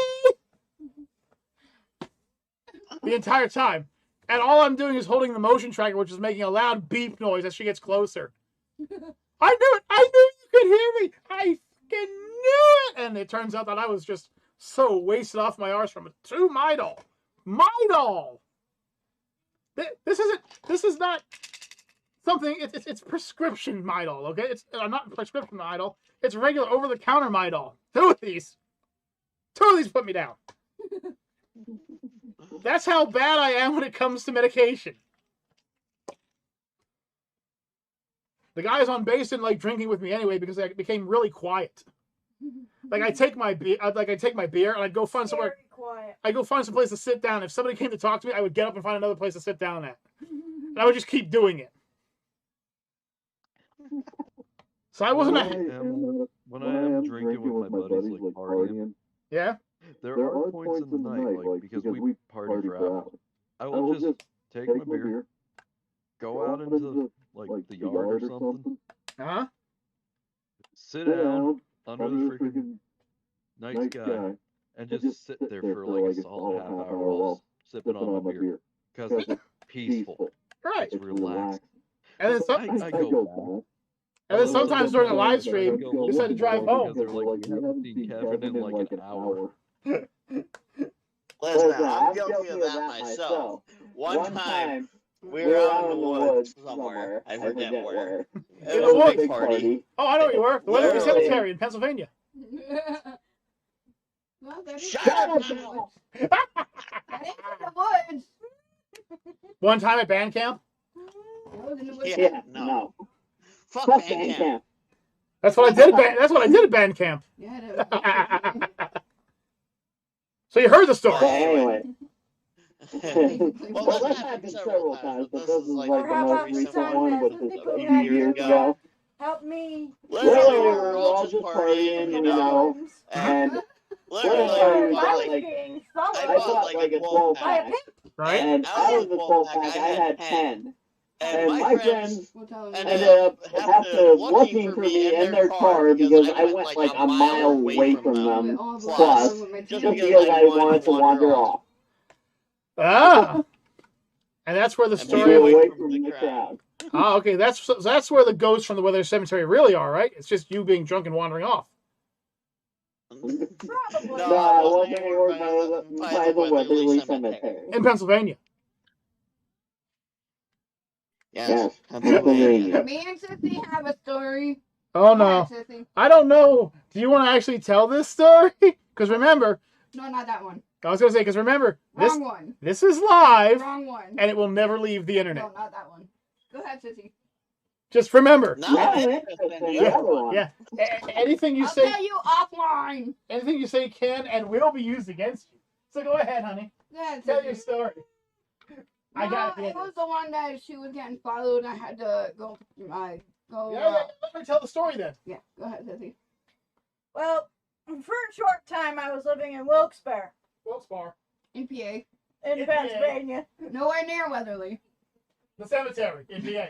The entire time. And all I'm doing is holding the motion tracker, which is making a loud beep noise as she gets closer. I knew it! I knew you could hear me! I fucking knew it! And it turns out that I was just so wasted off my arse from it. 2 Midol. Midol! This is not something, it's prescription Midol, okay? It's not prescription Midol. It's regular over-the-counter Midol. 2 of these put me down. That's how bad I am when it comes to medication. The guys on base didn't like drinking with me anyway because I became really quiet. Like I take my beer, and I'd go find somewhere. I'd go find some place to sit down. If somebody came to talk to me, I would get up and find another place to sit down at, and I would just keep doing it. So I wasn't. When I am drinking with my buddies, like partying. Yeah. There are points in the night, like because we party for hours. I will just take my beer, go out into like the yard or something. Uh-huh. Sit down under the freaking night sky and just sit there for like a solid half hour while sipping on my beer because it's peaceful. Right. It's relaxing. And then I go back. And then sometimes during a live stream, you decide to drive home. Because they're like, we haven't seen Kevin in like an hour. Listen, I'm guilty of that myself. One time, we were out in the woods somewhere. I forget where. It was a big party. Oh, I know where you were. The Weatherby Cemetery in Pennsylvania. Well, that is Shut up! in the woods. One time at band camp. That was in the woods. Yeah, no. Fuck band camp. That's what I did. That's what I did at band camp. Yeah, that was So you heard the story. Anyway. Well, that happened several times, but this is like the How most about recent the one, time which that is people a who few had years to ago. help me? Literally, we were all partying, you know, and Literally, we I got was like, being I followed bought like a 12 by a pack, pimp. Right? and out of the 12 pack, I had 10. And my friends We'll tell them ended that. up looking for me in their car because I went like a mile away from them, plus, just because I wanted to wander off. Ah. And that's where the And story be of away from the crowd. Ah, okay, that's where the ghosts from the Weather Cemetery really are, right? It's just you being drunk and wandering off. Probably. No, I wasn't anywhere by the Weatherly Cemetery. In Pennsylvania. Yes, Pennsylvania. Me and Sissy have a story. Oh Go no. ahead, Sissy. I don't know. Do you want to actually tell this story? Because remember, No, not that one. I was going to say, because remember, Wrong one. this is live, Wrong one. and it will never leave the internet. No, not that one. Go ahead, Sissy. Just remember. Not interesting, the other one. Yeah. Anything you I'll say, tell you offline. anything you say can and will be used against you. So go ahead, honey. Go ahead, Tell your Sissy. story. I got No, it was the one that she was getting followed. I had to go. Yeah, let me tell the story then. Yeah, go ahead, Sissy. Well, for a short time, I was living in Wilkes-Barre Wilkes-Barre. In PA. in Pennsylvania. Nowhere near Weatherly. The cemetery in PA.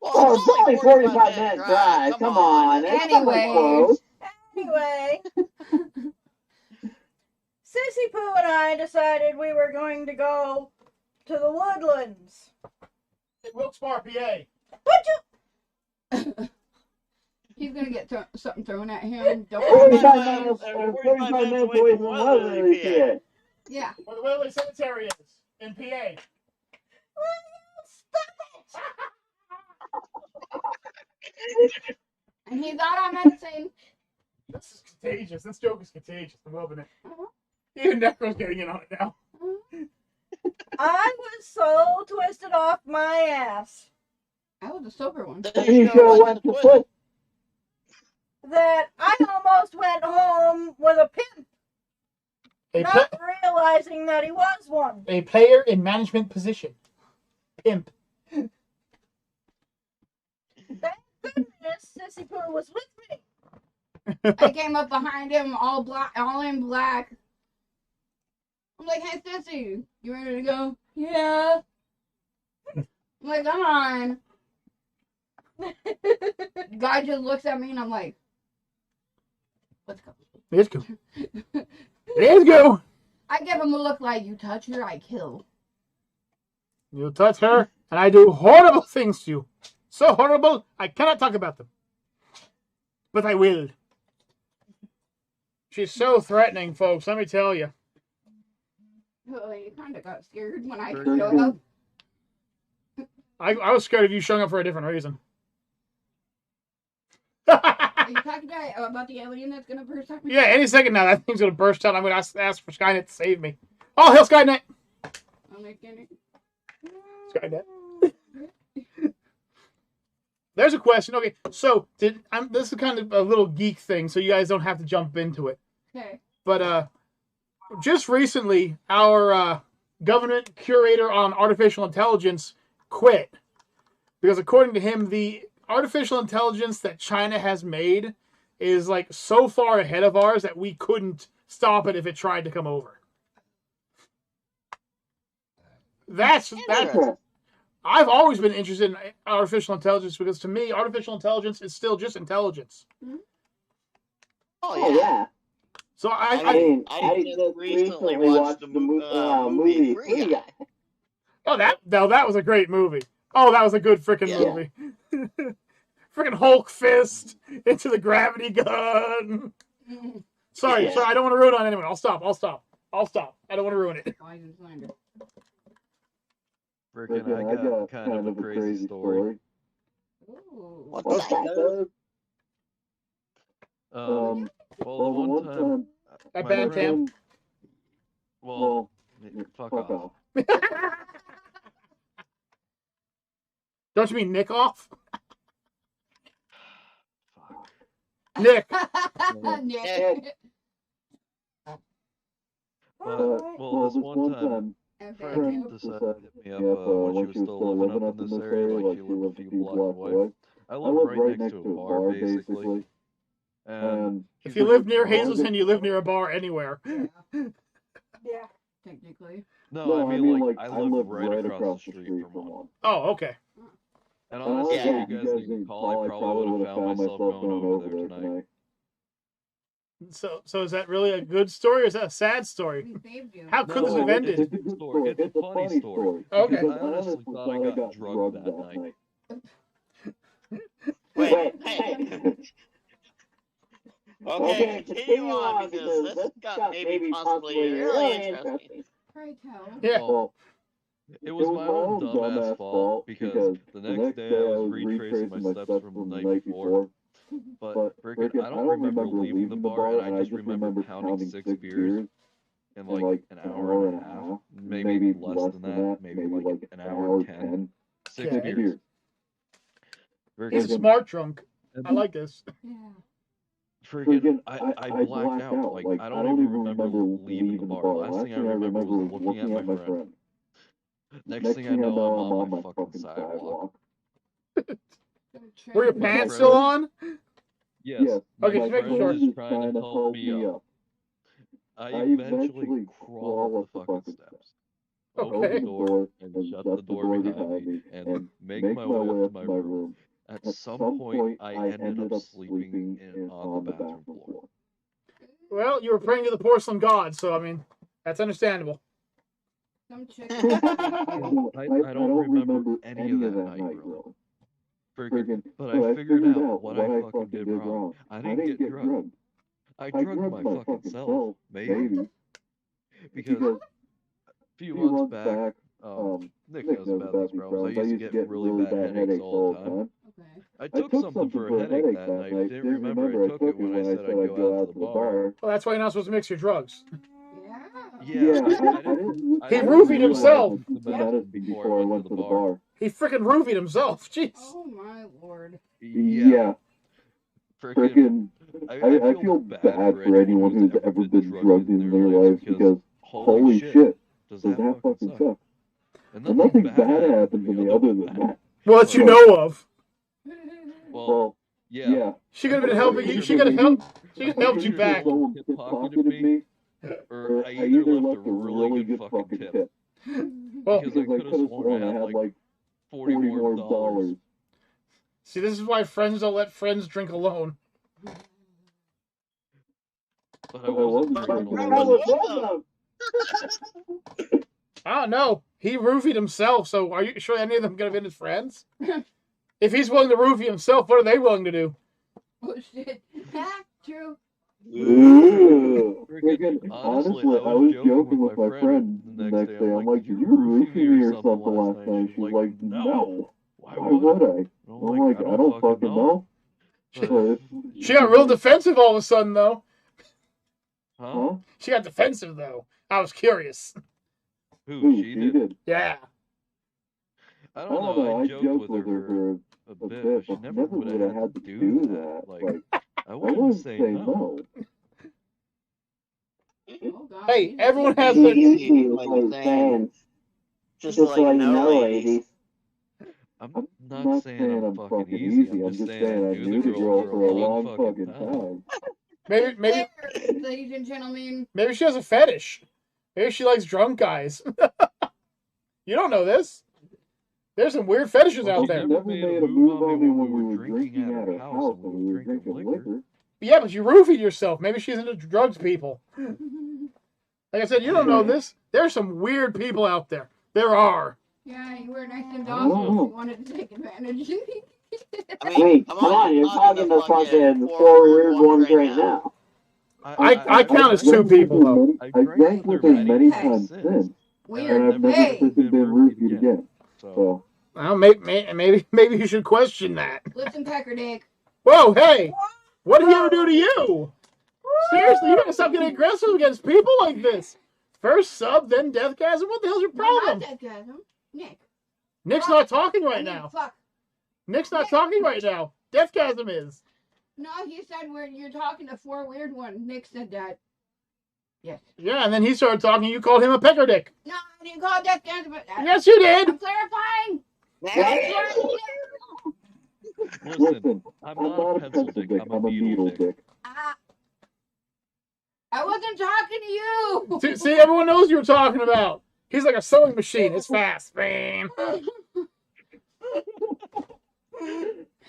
Oh, it's only 45-minute drive. Come on. It's not Anyway. close. Anyway, Sissy Pooh and I decided we were going to go to the woodlands. Wilkes-Barre, PA. Would you? He's gonna get something thrown at him. Don't 45 minutes away from Weatherly, PA. Yeah. Where the Weatherly Cemetery is in PA. Stop it! And he's out on medicine. This is contagious. This joke is contagious. I'm loving it. Even Necro's getting in on it now. I was so twisted off my ass I was a sober one. You sure went to foot. that I almost went home with a pimp, not realizing that he was one. A player in management position. Pimp. Thank goodness Sissy Pooh was with me. I came up behind him, all in black. I'm like, "Hey, Sissy, you ready to go?" "Yeah." I'm like, "Come on." The guy just looks at me, and I'm like, "Let's go." Let's go. Let's go. I give him a look like, "You touch her, I kill." You touch her, and I do horrible things to you. So horrible, I cannot talk about them. But I will. She's so threatening, folks, let me tell you. Oh, you kind of got scared when I Sure showed up. I was scared of you showing up for a different reason. Are you talking about the alien that's gonna burst out? Yeah, any second now, that thing's going to burst out. I'm going to ask for Skynet to save me. Oh, hell, Skynet! I'm like, Skynet. There's a question. Okay, so this is kind of a little geek thing, so you guys don't have to jump into it. okay. But just recently, our government curator on artificial intelligence quit because, according to him, the artificial intelligence that China has made is like so far ahead of ours that we couldn't stop it if it tried to come over. That's I've always been interested in artificial intelligence because, to me, artificial intelligence is still just intelligence. Oh, yeah. So I just recently watched the movie Free Guy. Oh, that was a great movie. Oh, that was a good freaking movie. Freaking Hulk fist into the gravity gun. Sorry, I don't want to ruin it on anyone. I'll stop. I don't want to ruin it. Freaking, I got kind of a crazy story. What's that? Well, the one time At my Bandcamp. friend- Well, fuck off. Don't you mean Nick off? Fuck. Nick. Nick. Well, this one time, a friend decided to hit me up when she was still living up in this area, like she lived a few blocks away. I live right next to a bar, basically. And if you live near Hazel's Hen, you live near a bar anywhere. Yeah. Technically. no, I mean like I live right across the street from one. Oh, okay. And honestly, Yeah. if you guys didn't call, I probably would have found myself going over there tonight. So is that really a good story or is that a sad story? We saved you. How could this have ended? It's a good story. It's a funny story. Okay. Because I honestly thought I got drugged that night. Wait, hey. Okay, continue on because this got maybe possibly really interesting. Pray tell. Yeah. Well, it was my own dumbass fault because the next day I was retracing my steps from the night before. But freaking, I don't remember leaving the bar, and I just remember pounding 6 beers in like an hour and a half, maybe less than that, maybe like an hour and 10. 6 Okay. beers. He's a smart drunk. I like this. Yeah. Freaking, I blacked out. Like, I don't even remember leaving the bar. Last thing I remember was looking at my friend. Next thing I know, I'm on my fucking sidewalk. Were your pants still on? Yes. Okay, My just making friend sure. is trying to help me up. I eventually crawl up the fucking steps. Open Okay. the door and shut the door behind me and make my way up to my room. At some point, I ended up sleeping on the bathroom floor. Well, you were praying to the porcelain god, so I mean, that's understandable. Some chick. I don't remember any of that night, really. Freaking, but I figured out what I fucking did wrong. I didn't get drugged. I drugged my fucking self, maybe. Because a few months back, Nick knows about these problems. I used to get really bad headaches all the time. Okay. I took something for a headache that night. Didn't remember I took it when I said I'd go out to the bar. Well, that's why you're not supposed to mix your drugs. Yeah. Yeah, I He didn't roofied himself. the medicine before I went to the bar. He freaking roofied himself. Jeez. Oh my lord. Yeah. Freaking, I feel bad for anyone who's ever been drugged in their lives because holy shit, does that fucking suck. And nothing bad happened to me other than that. Well, that you know of. Well, yeah. She could have been helping you. She could have helped. She could have helped you back. Someone pocketed me, or I either left a really good fucking tip. Well, Because I could have sworn I had like $40 more. see, this is why friends don't let friends drink alone. But I wasn't drinking alone. I don't know. He roofied himself, so are you sure any of them could have been his friends? If he's willing to roofie himself, what are they willing to do? Oh shit. True. Freaking, honestly, I was joking with my friend the next day. I'm like, did you roofie me or something last night? She's like, no. Why would I? I'm like, I don't fucking know. She got real defensive all of a sudden, though. Huh? She got defensive, though. I was curious. Who? She did? Yeah. I don't know. I joked with her for a bit, but she never would have had to do that. Like, I wouldn't say no. Oh, God. Hey, everyone has their... Easy, like saying, just to let you know, ladies. I'm not saying I'm fucking easy. I'm just saying I knew the girl for a long fucking time. Maybe, Ladies and gentlemen. maybe she has a fetish. Maybe she likes drunk guys. You don't know this. There's some weird fetishes out there. She never made a move on me when we were drinking at her house when we were drinking liquor. Yeah, but you roofied yourself. Maybe she's into drugs, people. Like I said, you don't know this. There's some weird people out there. There are. Yeah, you were nice and docile if you wanted to take advantage. I mean, come on, you're talking to fucking 4 weird ones right now. I count as 2 people, though. I drank with her many times since. Weird. And I've never Hey. been roofied again. So. Well, maybe you should question that. Listen, Pecker Dick. Whoa, hey! What did he ever do to you? Seriously, you gotta stop getting aggressive against people like this. First sub, then Deathgasm. What the hell's your problem? Not Deathgasm. Nick. Nick's not talking right now. Fuck. Nick's not talking right now. Deathgasm is. No, he said you're talking to 4 weird ones. Nick said that. Yes. Yeah, and then he started talking. You called him a pecker dick. No, I didn't call Deathgasm. Yes, you did. I'm clarifying. Listen, I'm not a pencil dick. I'm a needle dick. I wasn't talking to you. See, everyone knows you were talking about. He's like a sewing machine. It's fast. Bam.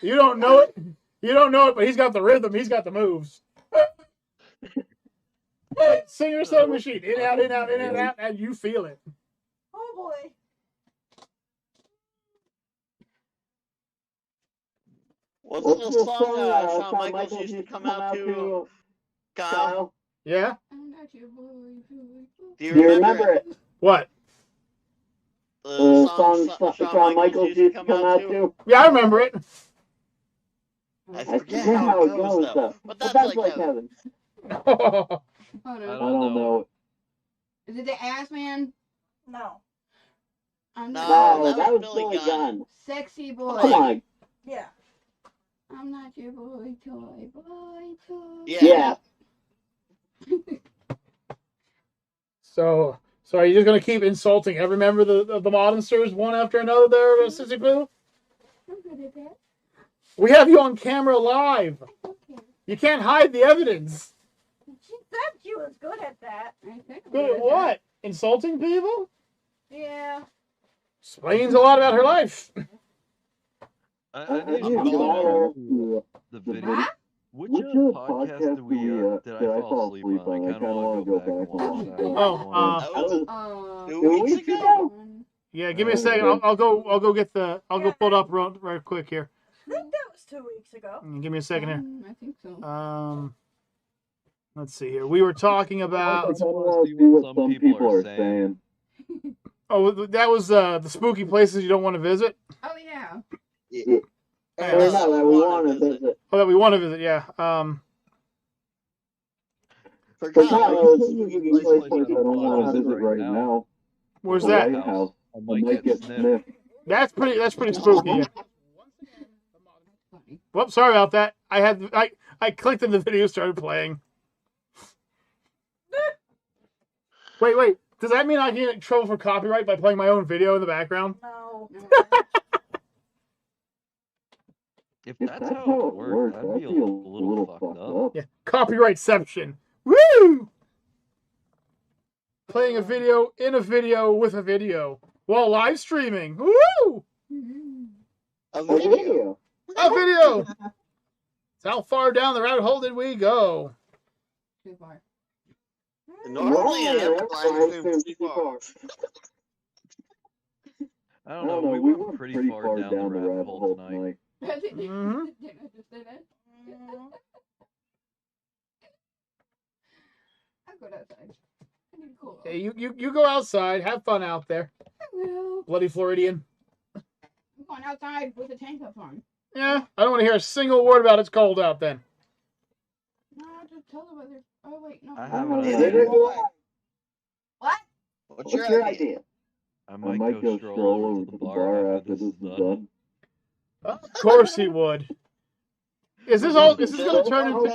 You don't know it. You don't know it, but he's got the rhythm. He's got the moves. Singer sewing machine. In, out, in, out, in, and out, and you feel it. Oh boy. What's the song Shawn Michaels used to come out to, Kyle? Yeah? I'm not your boy. Do you remember it? What? The song Shawn Michaels used to come out to? Yeah, I remember it. I forget how it goes, though. But that's like heaven. Hold I on. don't know. Is it the Ass Man? No. I'm No, that was Billy Gunn. Sexy boy. Come on. Yeah. I'm not your boy toy. Boy toy. Yeah. So are you just gonna keep insulting every member of the Modensters one after another there, Sissy Pooh? I'm good at that. We have you on camera live. Okay. You can't hide the evidence. She said she was good at that. I think I'm Good at what? Insulting people? Yeah. Explains a lot about her life. I need to go the video. Huh? Which podcast did I fall asleep on? I kind of want to go back and watch that. That was 2 weeks ago? Yeah, give me a second. I'll go get I'll go pull it up right quick here. I think that was 2 weeks ago. Give me a second here. I think so. Let's see here. We were talking about. I want to see what some people are saying. Oh, that was the spooky places you don't want to visit. Oh yeah. Yeah. That we want to visit. Oh, that we want to visit. Yeah. For Kyle, it's a place I don't want to visit right now. Where's that? I might get sniffed. That's pretty spooky. Yeah. Whoops, sorry about that. I clicked and the video started playing. Wait. Does that mean I get in trouble for copyright by playing my own video in the background? No. If that's how it works, I'd be a little fucked up. Yeah, copyrightception. Woo! Playing a video in a video with a video while live streaming. Woo! A video. A video. How far down the rabbit hole did we go? Too far. Normally, live stream too far. I don't know. We went pretty far down the rabbit hole tonight. Mm-hmm. Didn't I just say that? I'll go outside. I need to cool off. Hey, you go outside. Have fun out there. I will. Bloody Floridian. I'm going outside with a tank top on. Yeah, I don't want to hear a single word about it's cold out then. No, just tell the weather. Oh wait, no. I have Neither an idea. do I. What? What's your idea? I might go stroll over to the bar after this is done. Of course he would. Is this going to turn into?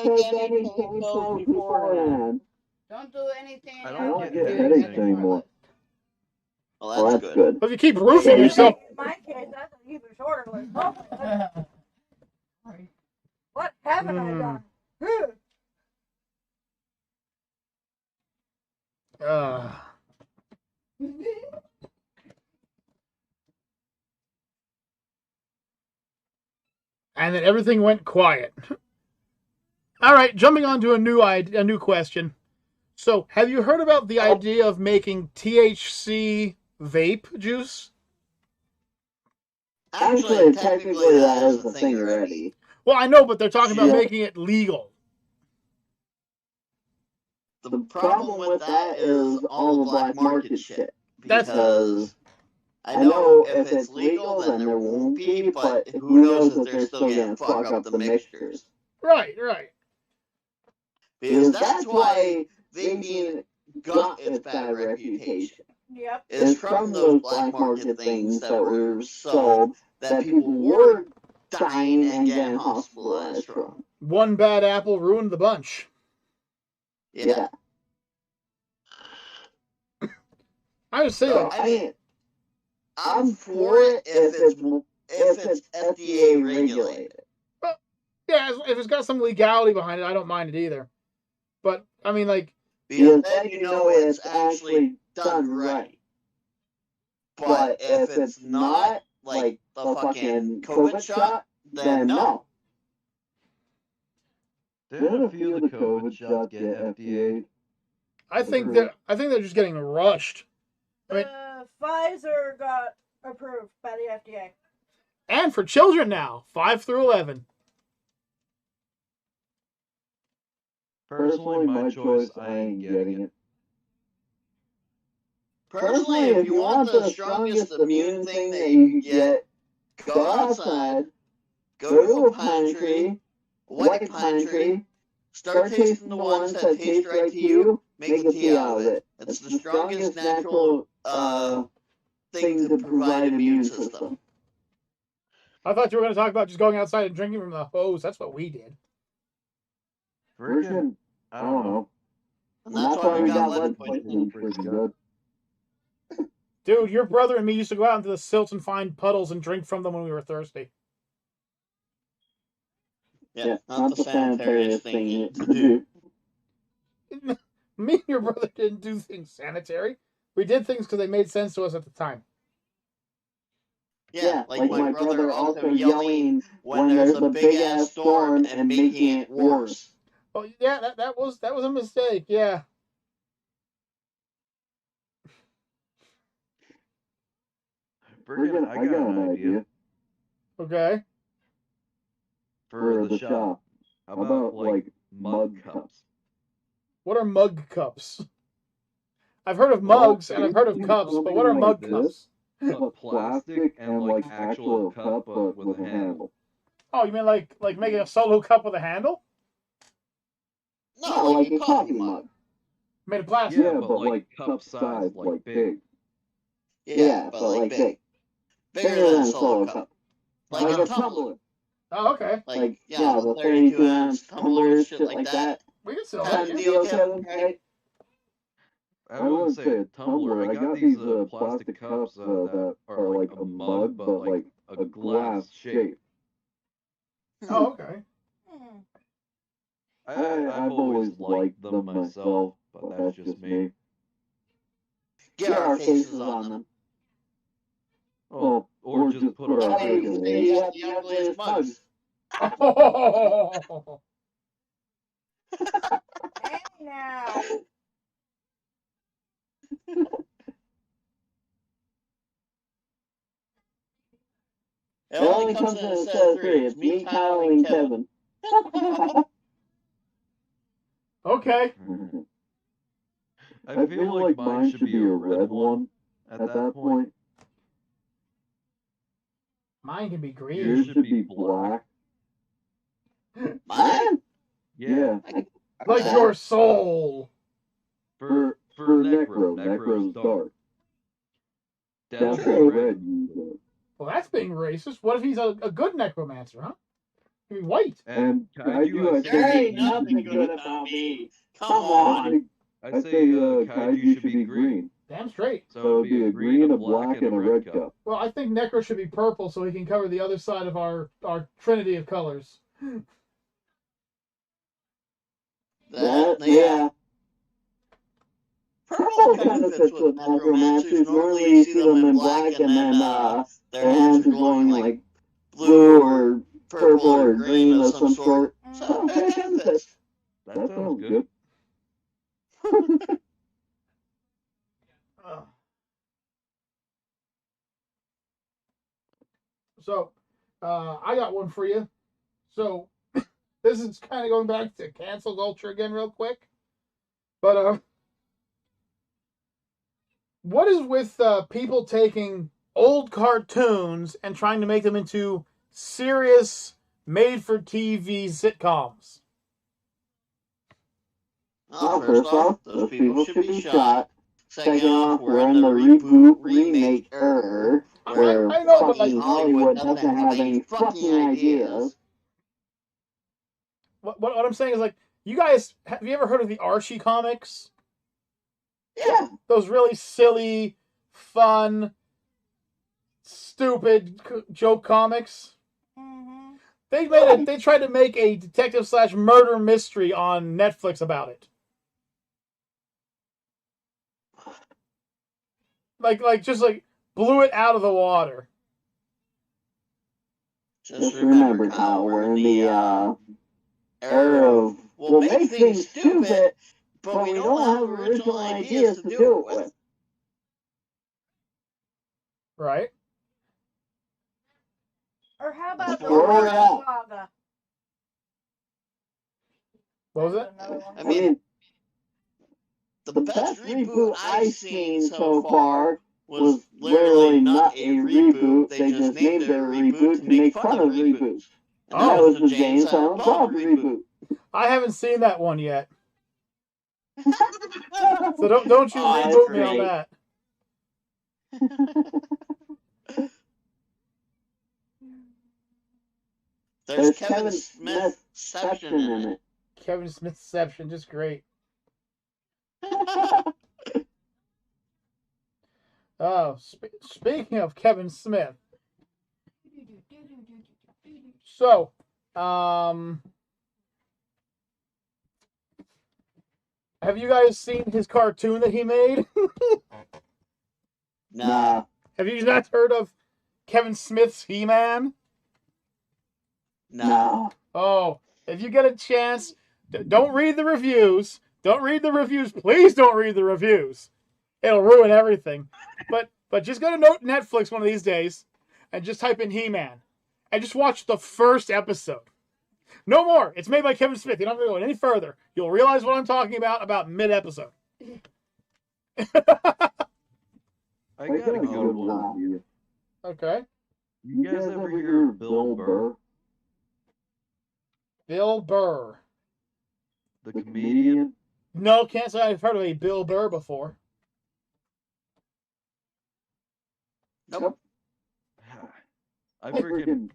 Don't do anything. I don't else. get Do headaches anything anymore. Well, that's good. If you keep roofing yourself. In my case, that's an even shorter list. Oh, what haven't I done? And then everything went quiet. All right, jumping on to a new question. So, have you heard about the idea of making THC vape juice? Actually, technically, that is the thing already. Well, I know, but they're talking about making it legal. The problem with that is all the black market shit. Because I know if it's legal, then there won't be, but who knows if they're still going to fuck up the mixtures. Right. Because that's why vaping got its bad reputation. Yep. It's from those black market things that were sold that people were dying and getting hospitalized from. One bad apple ruined the bunch. Yeah. I would say So, I mean, I'm for it if it's FDA regulated. Yeah, if it's got some legality behind it, I don't mind it either. But I mean, like, Because then you know it's actually done right. But if it's not, like the fucking COVID shot, then no. Didn't a few of the COVID shots get FDA? I think they're just getting rushed. Pfizer got approved by the FDA. And for children now, 5 through 11. Personally, my choice, I ain't getting it. Personally, if you want the strongest immune thing that you can get, go outside, go to a pine tree, a white pine tree, start tasting the ones that taste right to you, make a tea out of it. It's the strongest natural thing to provide an immune system. I thought you were going to talk about just going outside and drinking from the hose. That's what we did. Freaking, I don't know. And that's why we got lead poisoning. Pretty good. Dude, your brother and me used to go out into the silts and find puddles and drink from them when we were thirsty. Yeah, not the sanitariest thing to do. Me and your brother didn't do things sanitary. We did things because they made sense to us at the time. Yeah, like my brother also yelling when there's a big-ass storm and making it worse. Oh, yeah, that was a mistake, yeah. Friggin', I got an idea. Okay. For the shop. How about, like, mug cups? What are mug cups? I've heard of mugs and I've heard of cups, but what are mug cups? Plastic and, like, actual cup, but with a handle. Oh, you mean like making a solo cup with a handle? No, like a coffee mug. Made of plastic? Yeah, but like cup size, like big. Yeah, but like big. Bigger than a solo cup. Like a tumbler. Oh, okay. Like, yeah, the 32-ounce tumblers, shit like that. We can sell Kind that. of deal, Kevin, right? I wouldn't say a tumbler. I got these plastic cups that are like a mug, but like a glass shape. Oh, okay. I've always liked them myself, but that's just me. Get our faces on them. Oh, or just put our faces. You have the ugliest mugs. Hey now. It only comes in a set of 3. It's me, Kyle, and Kevin. Okay. I feel like mine should be a red one at that point. Mine can be green. Yours should be black. Mine? Yeah. Like your soul. For Necro. Necro's dark. That's red usually. Well, that's being racist. What if he's a good necromancer, huh? He'd be white. And Kaiju, There ain't nothing good about me. Come on. I say Kaiju should be green. Damn straight. So it'd be a green, a black, and a red cup. Well, I think Necro should be purple so he can cover the other side of our trinity of colors. Yeah. Purple kind of fits with necromancers. Normally you see them in black and then their hands are glowing like blue or purple or green of some sort. So that kind of fits. That sounds good. So, I got one for you. So, this is kind of going back to cancel culture again real quick. But, what is with people taking old cartoons and trying to make them into serious, made-for-TV sitcoms? Well, first off, those people should be shot. Second off, we're in the reboot remake era where I know, but fucking Hollywood doesn't have any fucking ideas. What I'm saying is, like, you guys, have you ever heard of the Archie comics? Yeah. Those really silly, fun, stupid joke comics. Mm-hmm. They tried to make a detective/murder mystery on Netflix about it. just like blew it out of the water. Just remember, Kyle, we're in the era of we'll make things stupid, but we don't have original ideas to do it with. Right. Or how about the Where we're Rocky at. Saga? What was it? Another one. I mean, the best reboot I've seen so far was literally not a reboot. They just named it a reboot to make fun of reboots. And that was the Jane Silent Bob reboot. I haven't seen that one yet. So don't you Oh, reboot me that's on great. that. There's Kevin Smithception in it. Kevin Smithception, just great. Oh, speaking of Kevin Smith. So, have you guys seen his cartoon that he made? Nah. Have you not heard of Kevin Smith's He-Man? No. Oh, if you get a chance, don't read the reviews. Don't read the reviews. Please don't read the reviews. It'll ruin everything. But just go to Netflix one of these days and just type in He-Man. And just watch the first episode. No more. It's made by Kevin Smith. You don't have to go any further. You'll realize what I'm talking about mid-episode. I got a good one. Okay. You guys ever hear of Bill Burr, Bill Burr. the comedian? No, can't say I've heard of a Bill Burr before. Nope. I freaking...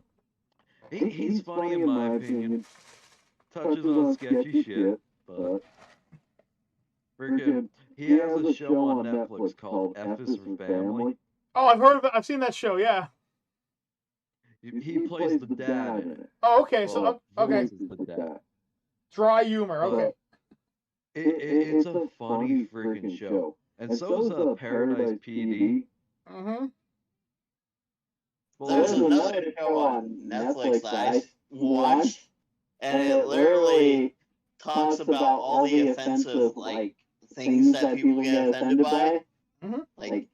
He's funny in my opinion. Touches on sketchy shit, but... Freaking... He has a show on Netflix called F is for Family. Oh, I've heard of it. I've seen that show, yeah. He plays the dad in it. Oh, okay. So, okay. Voices the dad. Dry humor. Okay. It's a funny freaking show. And so is Paradise PD. Mm-hmm. There's another show on Netflix that I watched, and it literally talks about all the offensive, like, things that people get offended by. Mm-hmm. Like,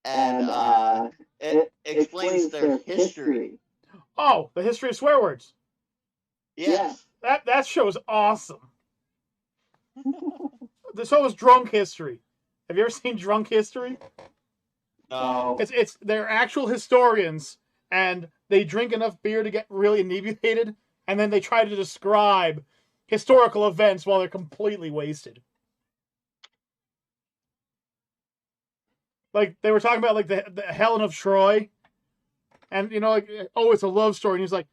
and it explains their history. Oh, the history of swear words. Yes. That show is awesome. The show is Drunk History. Have you ever seen Drunk History? No. It's they're actual historians, and they drink enough beer to get really inebriated, and then they try to describe historical events while they're completely wasted. Like, they were talking about, like, the Helen of Troy. And, like, oh, it's a love story. And he's like,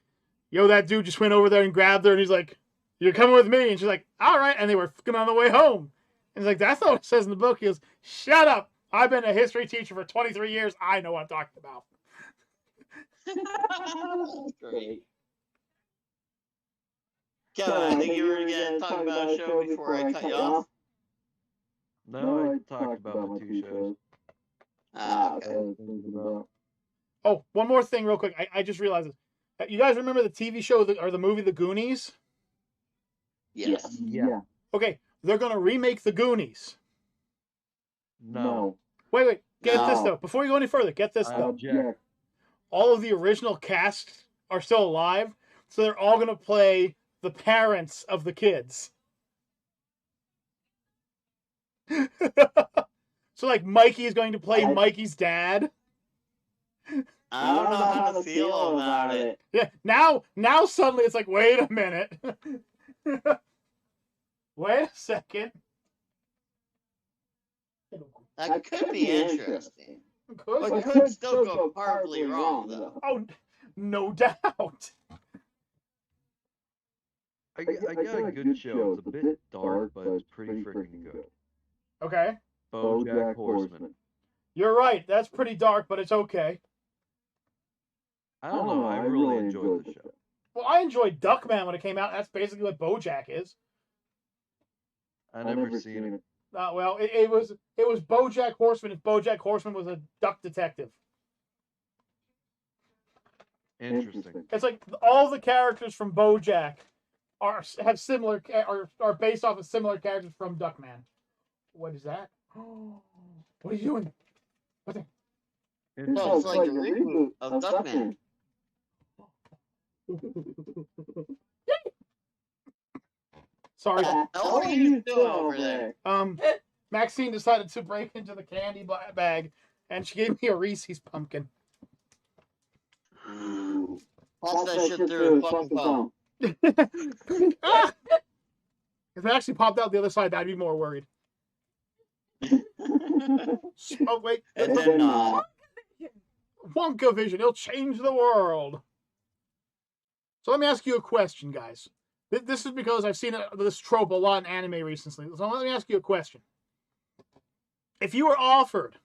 yo, that dude just went over there and grabbed her. And he's like, you're coming with me. And she's like, all right. And they were fucking on the way home. And he's like, that's not what it says in the book. He goes, shut up. I've been a history teacher for 23 years. I know what I'm talking about. Great. Kevin, I think you were going to talk about a show before I cut you off. No, I talked about my 2 shows. Okay. Oh, one more thing real quick. I just realized this. You guys remember the TV show or the movie The Goonies? Yes. Yeah. Okay, they're going to remake The Goonies. No. Wait. Get this, though. Before you go any further, get this, though. Object. All of the original cast are still alive, so they're all going to play the parents of the kids. So, like, Mikey is going to play Mikey's dad. I don't know how to feel about it. Yeah, now suddenly it's like, wait a minute. Wait a second. That could be interesting. But could still go horribly wrong, though. Oh, no doubt. I got a good show. It's a bit dark, but it's pretty freaking good. Okay. BoJack Horseman. You're right. That's pretty dark, but it's okay. I don't know. I really enjoyed the show. Well, I enjoyed Duckman when it came out. That's basically what BoJack is. I never seen it. Well, it was BoJack Horseman if BoJack Horseman was a duck detective. Interesting. It's like all the characters from BoJack are based off of similar characters from Duckman. What is that? What are you doing? What the? No, it's like a reboot of Duckman. Sorry. What are you doing over there? Maxine decided to break into the candy bag, and she gave me a Reese's pumpkin. Toss that shit through a fucking phone. Ah! If it actually popped out the other side, I'd be more worried. Oh, wait. It did not. Wonka Vision. It'll change the world. So let me ask you a question, guys. This is because I've seen this trope a lot in anime recently. So let me ask you a question. If you were offered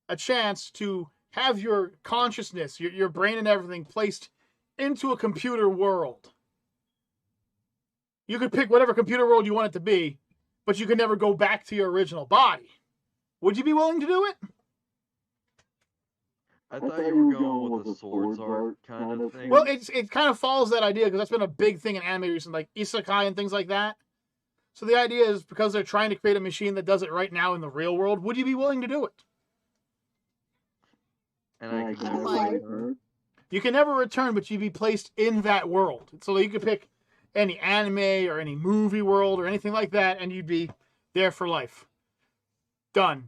a chance to have your consciousness, your brain and everything placed into a computer world, you could pick whatever computer world you want it to be, but you could never go back to your original body. Would you be willing to do it? I thought you were going with the swords art kind of thing. Well, it kind of follows that idea because that's been a big thing in anime recently, like isekai and things like that. So the idea is because they're trying to create a machine that does it right now in the real world, would you be willing to do it? And I can never return. You can never return, but you'd be placed in that world. So you could pick any anime or any movie world or anything like that, and you'd be there for life. Done.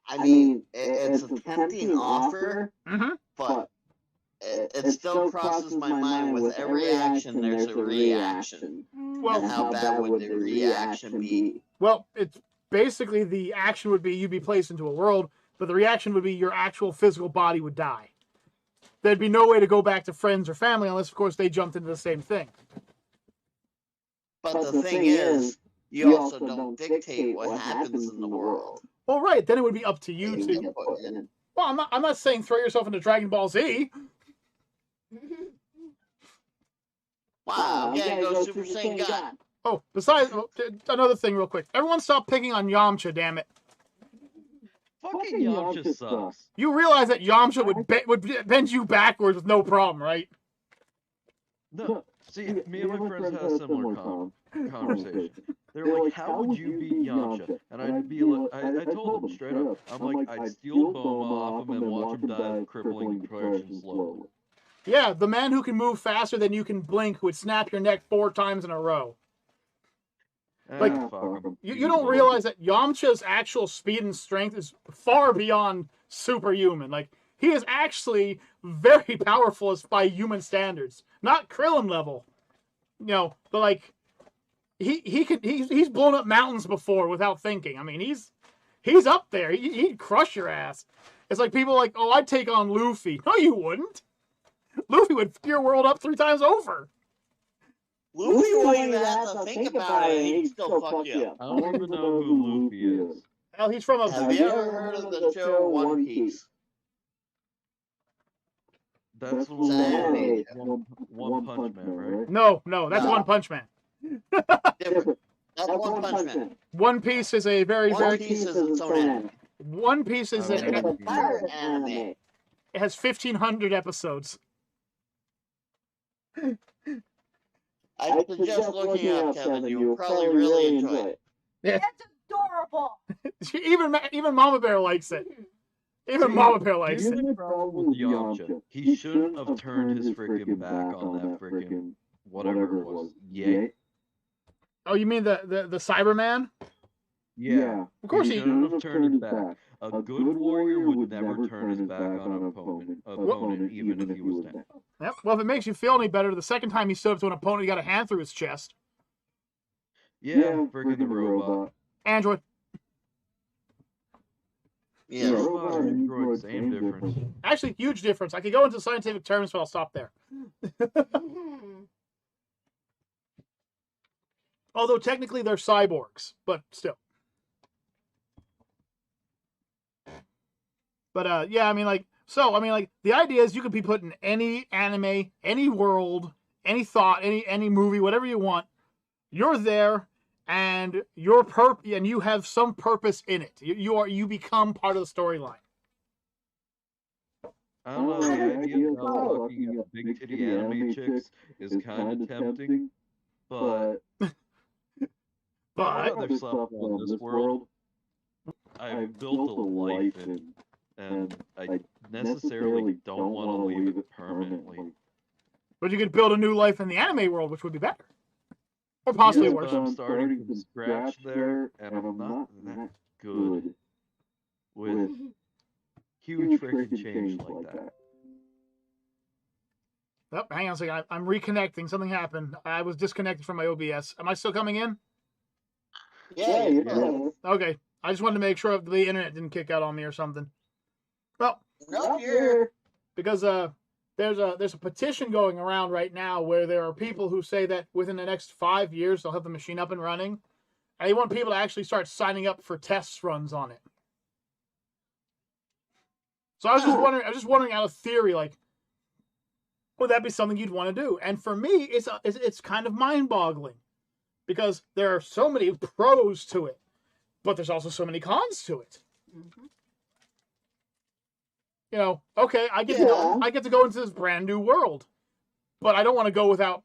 I mean, it's a tempting offer, Mm-hmm. but it still crosses my mind with every action there's a reaction. Well, And how bad would the reaction be? Well, it's basically the action would be you'd be placed into a world, but the reaction would be your actual physical body would die. There'd be no way to go back to friends or family unless, of course, they jumped into the same thing. But the thing is, you also don't dictate what happens in the world. Well, right, then it would be up to you to. Well, I'm not saying throw yourself into Dragon Ball Z. Wow, I'm gonna go Super Saiyan God. Oh, besides, another thing real quick. Everyone stop picking on Yamcha, damn it. Fucking Yamcha sucks. You realize that Yamcha would bend you backwards with no problem, right? No, see, me and my friends had a similar conversation. They're like, how would you beat Yamcha? And I'd be like, I told them straight up, I'm like, I'd steal Boma off him and watch him die of crippling depression slowly. Yeah, the man who can move faster than you can blink who would snap your neck 4 times in a row. Like, you don't realize that Yamcha's actual speed and strength is far beyond superhuman. Like, he is actually very powerful by human standards. Not Krillin level. You know, but like, he's blown up mountains before without thinking. I mean, he's up there. He'd crush your ass. It's like people like, oh, I'd take on Luffy. No, you wouldn't. Luffy would f*** your world up 3 times over. Luffy won't even have to think about it, and he'd still fuck you up. I don't even know who Luffy is. Well, he's from a... Have you ever heard of the show One Piece? That's One Punch Man, right? No, that's No. One Punch Man. Different. That's One Punch Man. One Piece is a very, One very... Piece is its own anime. One Piece is... It's a pirate anime. It has 1,500 episodes. I suggest looking it up, Kevin. You will probably really enjoy it. Yeah. It's adorable. Even Mama Bear likes it. Even Mama Bear likes Here's it. the problem with Yamcha. He shouldn't have turned his freaking back on that freaking whatever it was. Yay. Oh, you mean the Cyberman? Yeah. Of course he... shouldn't have turned his back. A good warrior would never turn his back on an opponent, even if he was down. Yep. Well, if it makes you feel any better, the second time he stood up to an opponent, he got a hand through his chest. Yeah, freaking the robot. Android. Yeah. Robot and android, same difference. Actually, huge difference. I could go into scientific terms, but I'll stop there. Although technically they're cyborgs, but still. But yeah, I mean, like, So, I mean, like, the idea is you could be put in any anime, any world, any thought, any movie, whatever you want. You're there, and and you have some purpose in it. You become part of the storyline. I don't know, the idea of looking at big titty anime chicks is kind of tempting, but other stuff on this world, I've built a life in, and I necessarily don't want to leave it permanently. But you could build a new life in the anime world, which would be better. Or possibly worse. But I'm starting from scratch there, and I'm not that good with huge freaking change like that. Oh, hang on a second. I'm reconnecting. Something happened. I was disconnected from my OBS. Am I still coming in? Yeah. Okay. I just wanted to make sure the internet didn't kick out on me or something. Well, Not here. because there's a petition going around right now where there are people who say that within the next 5 years they'll have the machine up and running, and they want people to actually start signing up for test runs on it. So I was just wondering out of theory, like, would that be something you'd want to do? And for me, it's kind of mind-boggling because there are so many pros to it, but there's also so many cons to it. Mm-hmm. You know, okay, I get to go into this brand new world, but I don't want to go without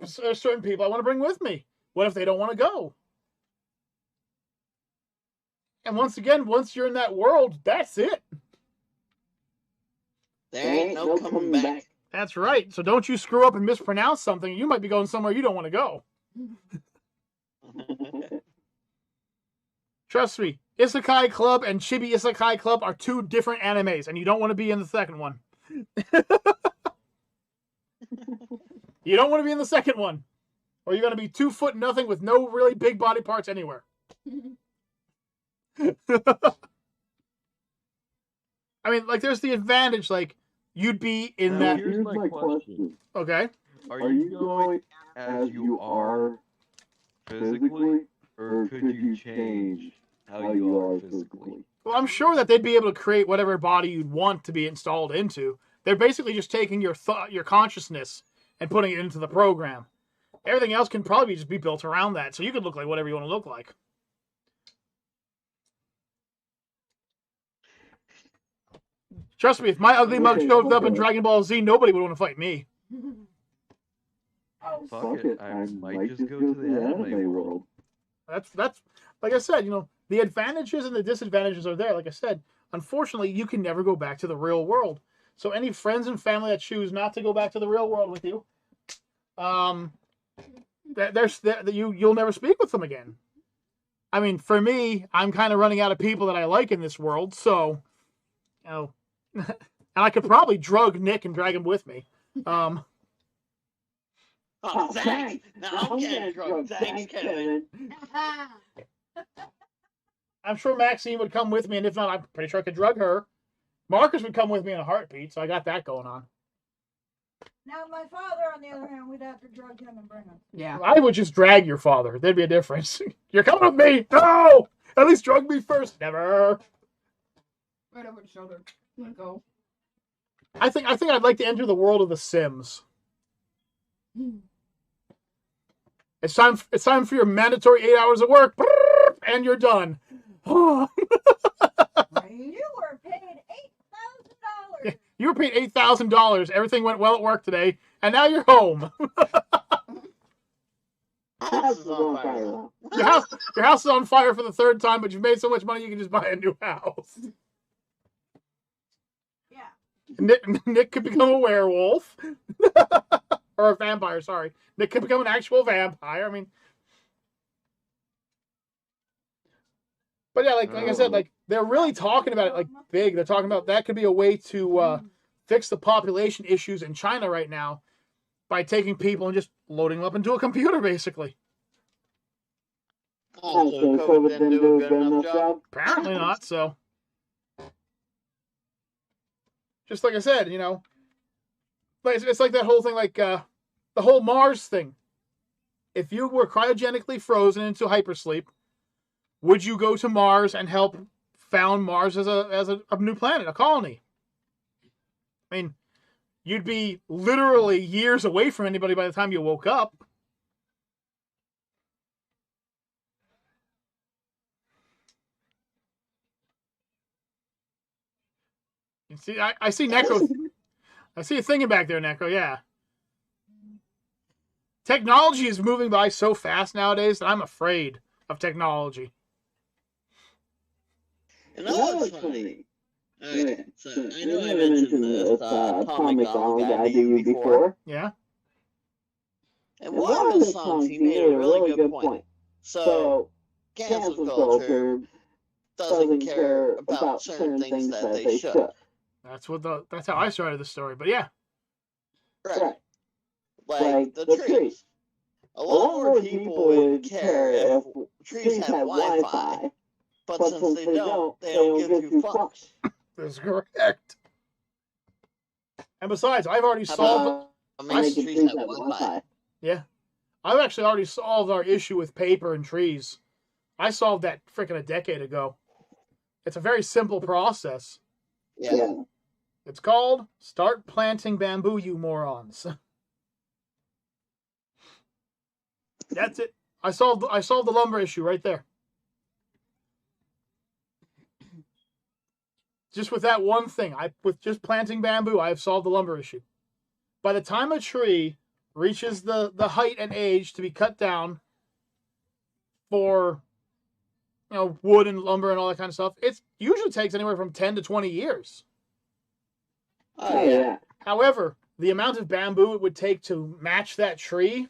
certain people I want to bring with me. What if they don't want to go? And once again, once you're in that world, that's it. There ain't no coming back. That's right. So don't you screw up and mispronounce something. You might be going somewhere you don't want to go. Trust me, Isekai Club and Chibi Isekai Club are two different animes, and you don't want to be in the second one. You don't want to be in the second one, or you're going to be 2'0" with no really big body parts anywhere. I mean, like, there's the advantage, like, you'd be in that. Here's my question. Okay. Are you going as you are physically, or could you change how you are physically? Well, I'm sure that they'd be able to create whatever body you'd want to be installed into. They're basically just taking your consciousness and putting it into the program. Everything else can probably just be built around that, so you could look like whatever you want to look like. Trust me, if my ugly mug showed up in Dragon Ball Z, nobody would want to fight me. Oh, Fuck it, I might just go to the anime world. That's like I said, you know, the advantages and the disadvantages are there. Like I said, unfortunately, you can never go back to the real world. So any friends and family that choose not to go back to the real world with you, you'll never speak with them again. I mean, for me, I'm kind of running out of people that I like in this world, so, you know, and I could probably drug Nick and drag him with me. Oh, thanks. Now I'm getting drunk. Thanks, Kevin. I'm sure Maxine would come with me, and if not, I'm pretty sure I could drug her. Marcus would come with me in a heartbeat, so I got that going on. now my father, on the other hand, we'd have to drug him and bring him. Yeah. I would just drag your father. There'd be a difference. You're coming with me. No! At least drug me first. Never. Right over his shoulder. Let go. I think I'd like to enter the world of The Sims. It's time for your mandatory 8 hours of work, and you're done. You were paid $8,000. You were paid $8,000. Everything went well at work today, and now you're home. House is on fire. Your house is on fire for the third time, but you've made so much money you can just buy a new house. Yeah. Nick could become a werewolf. Or a vampire, sorry. Nick could become an actual vampire. I mean, but yeah, like I said, like, they're really talking about it like big. They're talking about that could be a way to fix the population issues in China right now by taking people and just loading them up into a computer, basically. Oh, so COVID didn't do a good enough job? Apparently not, so. Just like I said, you know, it's like that whole thing, like the whole Mars thing. If you were cryogenically frozen into hypersleep, would you go to Mars and help found Mars as a new planet, a colony? I mean, you'd be literally years away from anybody by the time you woke up. You see, I see Necro. I see you thinking back there, Necro. Yeah. Technology is moving by so fast nowadays that I'm afraid of technology. And that was funny. Okay, so I know I mentioned this Tom McDonald guy to you before. Yeah. And one of his songs, he made a really good point. So, cancel culture doesn't care about certain things that they should. That's how I started the story, but yeah. Right. Like the trees. A lot more people would care if trees had Wi-Fi, but since they don't give two fucks. That's correct. And besides, I've already solved. Trees have Wi-Fi. Yeah, I've actually already solved our issue with paper and trees. I solved that freaking a decade ago. It's a very simple process. Yeah. It's called start planting bamboo, you morons. That's it. I solved the lumber issue right there. Just with that one thing, with just planting bamboo, I have solved the lumber issue. By the time a tree reaches the height and age to be cut down for wood and lumber and all that kind of stuff, it usually takes anywhere from 10 to 20 years. Oh yeah. However, the amount of bamboo it would take to match that tree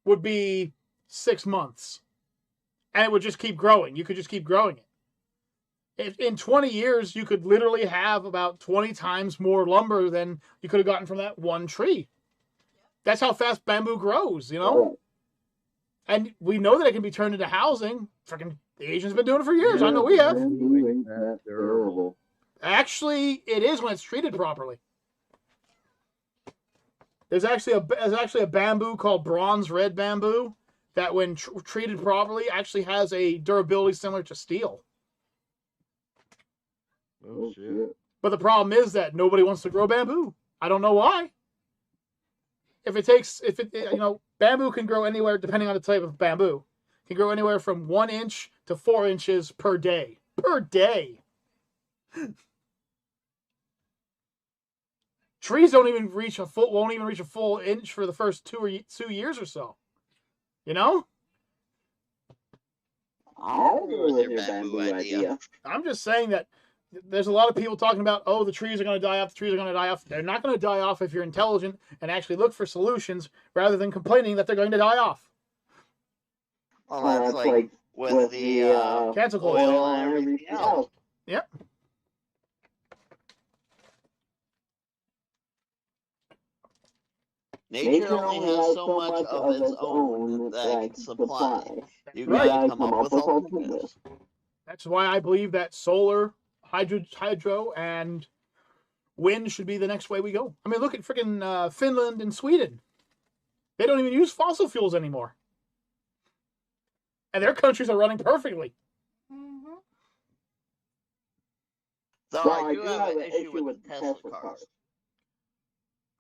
would be 6 months. And it would just keep growing. You could just keep growing it. In 20 years, you could literally have about 20 times more lumber than you could have gotten from that one tree. That's how fast bamboo grows, And we know that it can be turned into housing. Freaking the Asians have been doing it for years. I know we have. That's terrible. Actually, it is when it's treated properly. There's actually a bamboo called bronze red bamboo that, when treated properly, actually has a durability similar to steel. Oh shit. But the problem is that nobody wants to grow bamboo. I don't know why. Bamboo can grow anywhere, depending on the type of bamboo, can grow anywhere from 1 inch to 4 inches per day. Per day. Trees won't even reach a full inch for the first 2 years or so. I'll go with your bamboo idea. I'm just saying that there's a lot of people talking about, the trees are going to die off, They're not going to die off if you're intelligent and actually look for solutions rather than complaining that they're going to die off. Well, that's like with the cancel oil and everything else. Yep. Nature only has so much of its own that it can supply. You gotta come up with alternatives. That's why I believe that solar, hydro, and wind should be the next way we go. I mean, look at freaking Finland and Sweden. They don't even use fossil fuels anymore. And their countries are running perfectly. Mm-hmm. So I do have an issue with Tesla cars.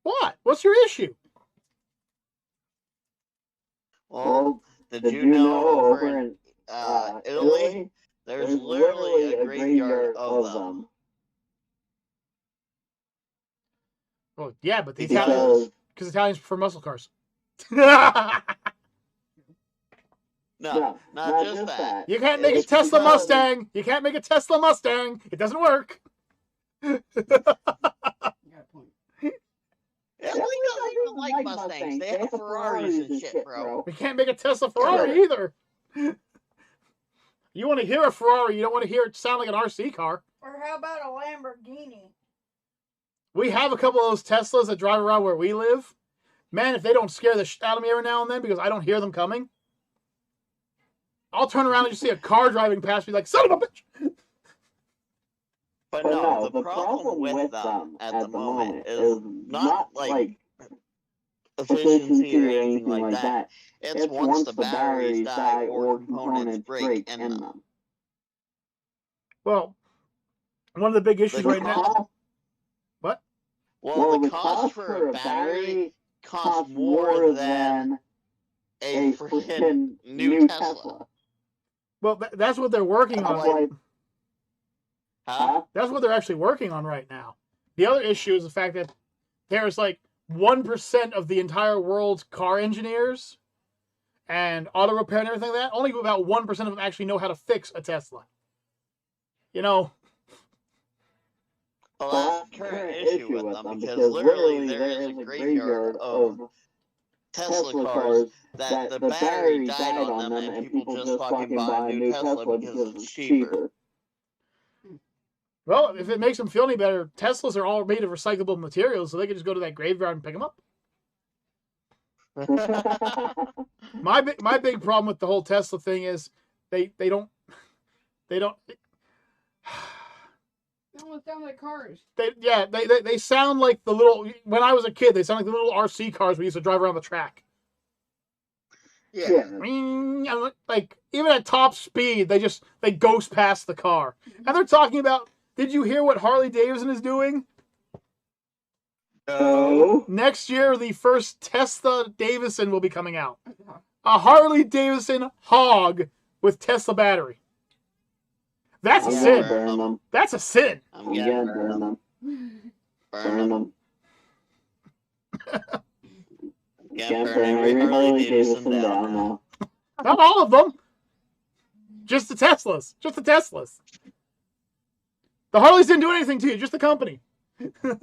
What? What's your issue? Well, did you know over in Italy, there's literally a graveyard of them? Well, yeah, but the Italians, because Italians prefer muscle cars. No, not just that. You can't make a Tesla Mustang. You can't make a Tesla Mustang. It doesn't work. Italy doesn't even like Mustangs. They have Ferraris and shit, bro. We can't make a Tesla Ferrari either. You want to hear a Ferrari, you don't want to hear it sound like an RC car. Or how about a Lamborghini? We have a couple of those Teslas that drive around where we live. Man, if they don't scare the shit out of me every now and then because I don't hear them coming, I'll turn around and just see a car driving past me like, son of a bitch! But no, the problem with them at the moment is not like efficiency or anything like that. It's once the batteries die or components break in them. Well, one of the big issues right now... What? Well, the cost for a battery costs more than a freaking new Tesla. Well, that's what they're working on. Huh? That's what they're actually working on right now. The other issue is the fact that there's like 1% of the entire world's car engineers and auto repair and everything like that. Only about 1% of them actually know how to fix a Tesla. You know. Well, that's the current issue with them, because literally there is a graveyard of Tesla cars that the battery died on them, and people just fucking buy a new Tesla because it's cheaper. Well, if it makes them feel any better, Teslas are all made of recyclable materials, so they can just go to that graveyard and pick them up. My big problem with the whole Tesla thing is they don't. They don't sound like cars. They sound like the little. When I was a kid, they sound like the little RC cars we used to drive around the track. Yeah. Like even at top speed, they ghost past the car, and they're talking about. Did you hear what Harley Davidson is doing? No. Next year, the first Tesla Davidson will be coming out. A Harley Davidson Hog with Tesla battery. That's a sin. Burn them. That's a sin. I'm gonna burn them. Burn them. Can't burn every Harley Davidson down now. Not all of them. Just the Teslas. Just the Teslas. The Harleys didn't do anything to you. Just the company. The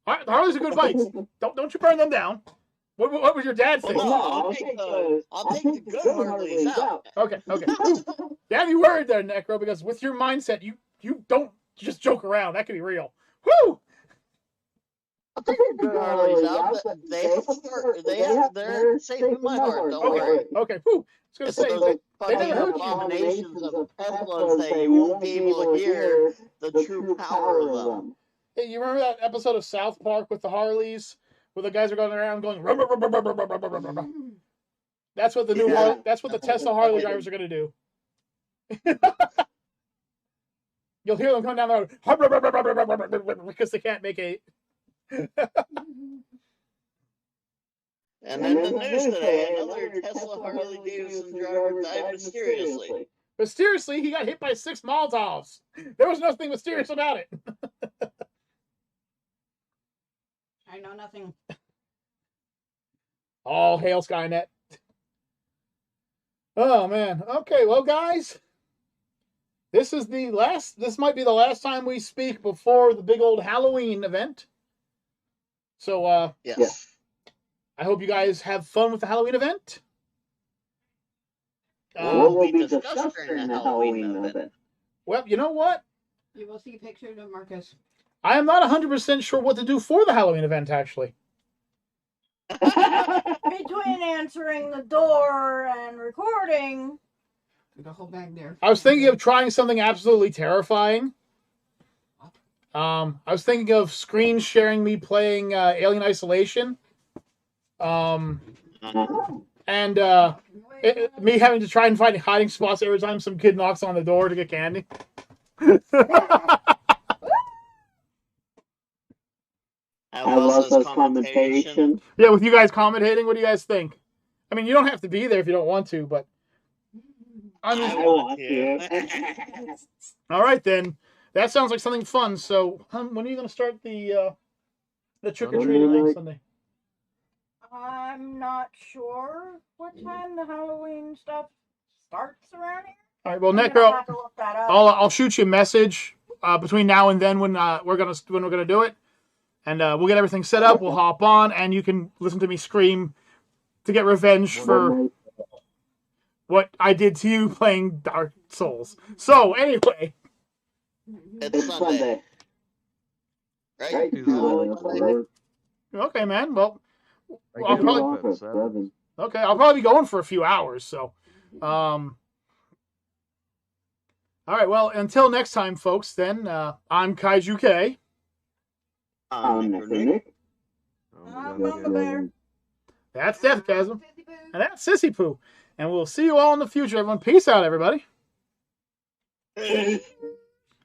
Harleys are good bikes. Don't you burn them down. What would your dad say? Well, no, I'll take the good Harleys out. Okay. Yeah, you worried there, Necro, because with your mindset, you don't just joke around. That could be real. Woo! I'll take the good Harleys out. They're safe in my heart. Don't worry. Okay. Whew. I was It's gonna those say they fucking didn't hurt you. abominations of Teslas that you won't be able to hear the true power of them. Hey, you remember that episode of South Park with the Harleys, where the guys are going around going? Rub, rub, rub, rub, rub, rub, rub, rub, rub. That's what the new. Yeah. That's what the Tesla Harley drivers are going to do. You'll hear them coming down the road because they can't make a. And then the news today, another Tesla Harley Davidson driver died mysteriously. Mysteriously, he got hit by 6 Molotovs. There was nothing mysterious about it. I know nothing. All hail Skynet. Oh man. Okay, well guys, this might be the last time we speak before the big old Halloween event. So Yes. I hope you guys have fun with the Halloween event. What will be discussed during the Halloween event? Well, you know what? You will see pictures of Marcus. I am not 100% sure what to do for the Halloween event, actually. Between answering the door and recording. The whole bag there. I was thinking of trying something absolutely terrifying. I was thinking of screen sharing me playing Alien Isolation. And me having to try and find hiding spots every time some kid knocks on the door to get candy. I love those commentations. Yeah, with you guys commentating, what do you guys think? I mean, you don't have to be there if you don't want to, but I want to. All right then. That sounds like something fun. So, when are you going to start the trick or treating thing Sunday? I'm not sure what time the Halloween stuff starts around here. All right. Well, I'm gonna Necro, have to look that up. I'll shoot you a message between now and then when we're gonna do it, and we'll get everything set up. We'll hop on, and you can listen to me scream to get revenge for what I did to you playing Dark Souls. So anyway, It's Sunday. Right? okay, man. Well, I get off at 7. okay, I'll probably be going for a few hours. So, all right. Well, until next time, folks. Then I'm Kaiju K. I'm Nick. I'm Mama Bear. That's Deathgasm. And that's Sissy Poo. And we'll see you all in the future, everyone. Peace out, everybody. Hey.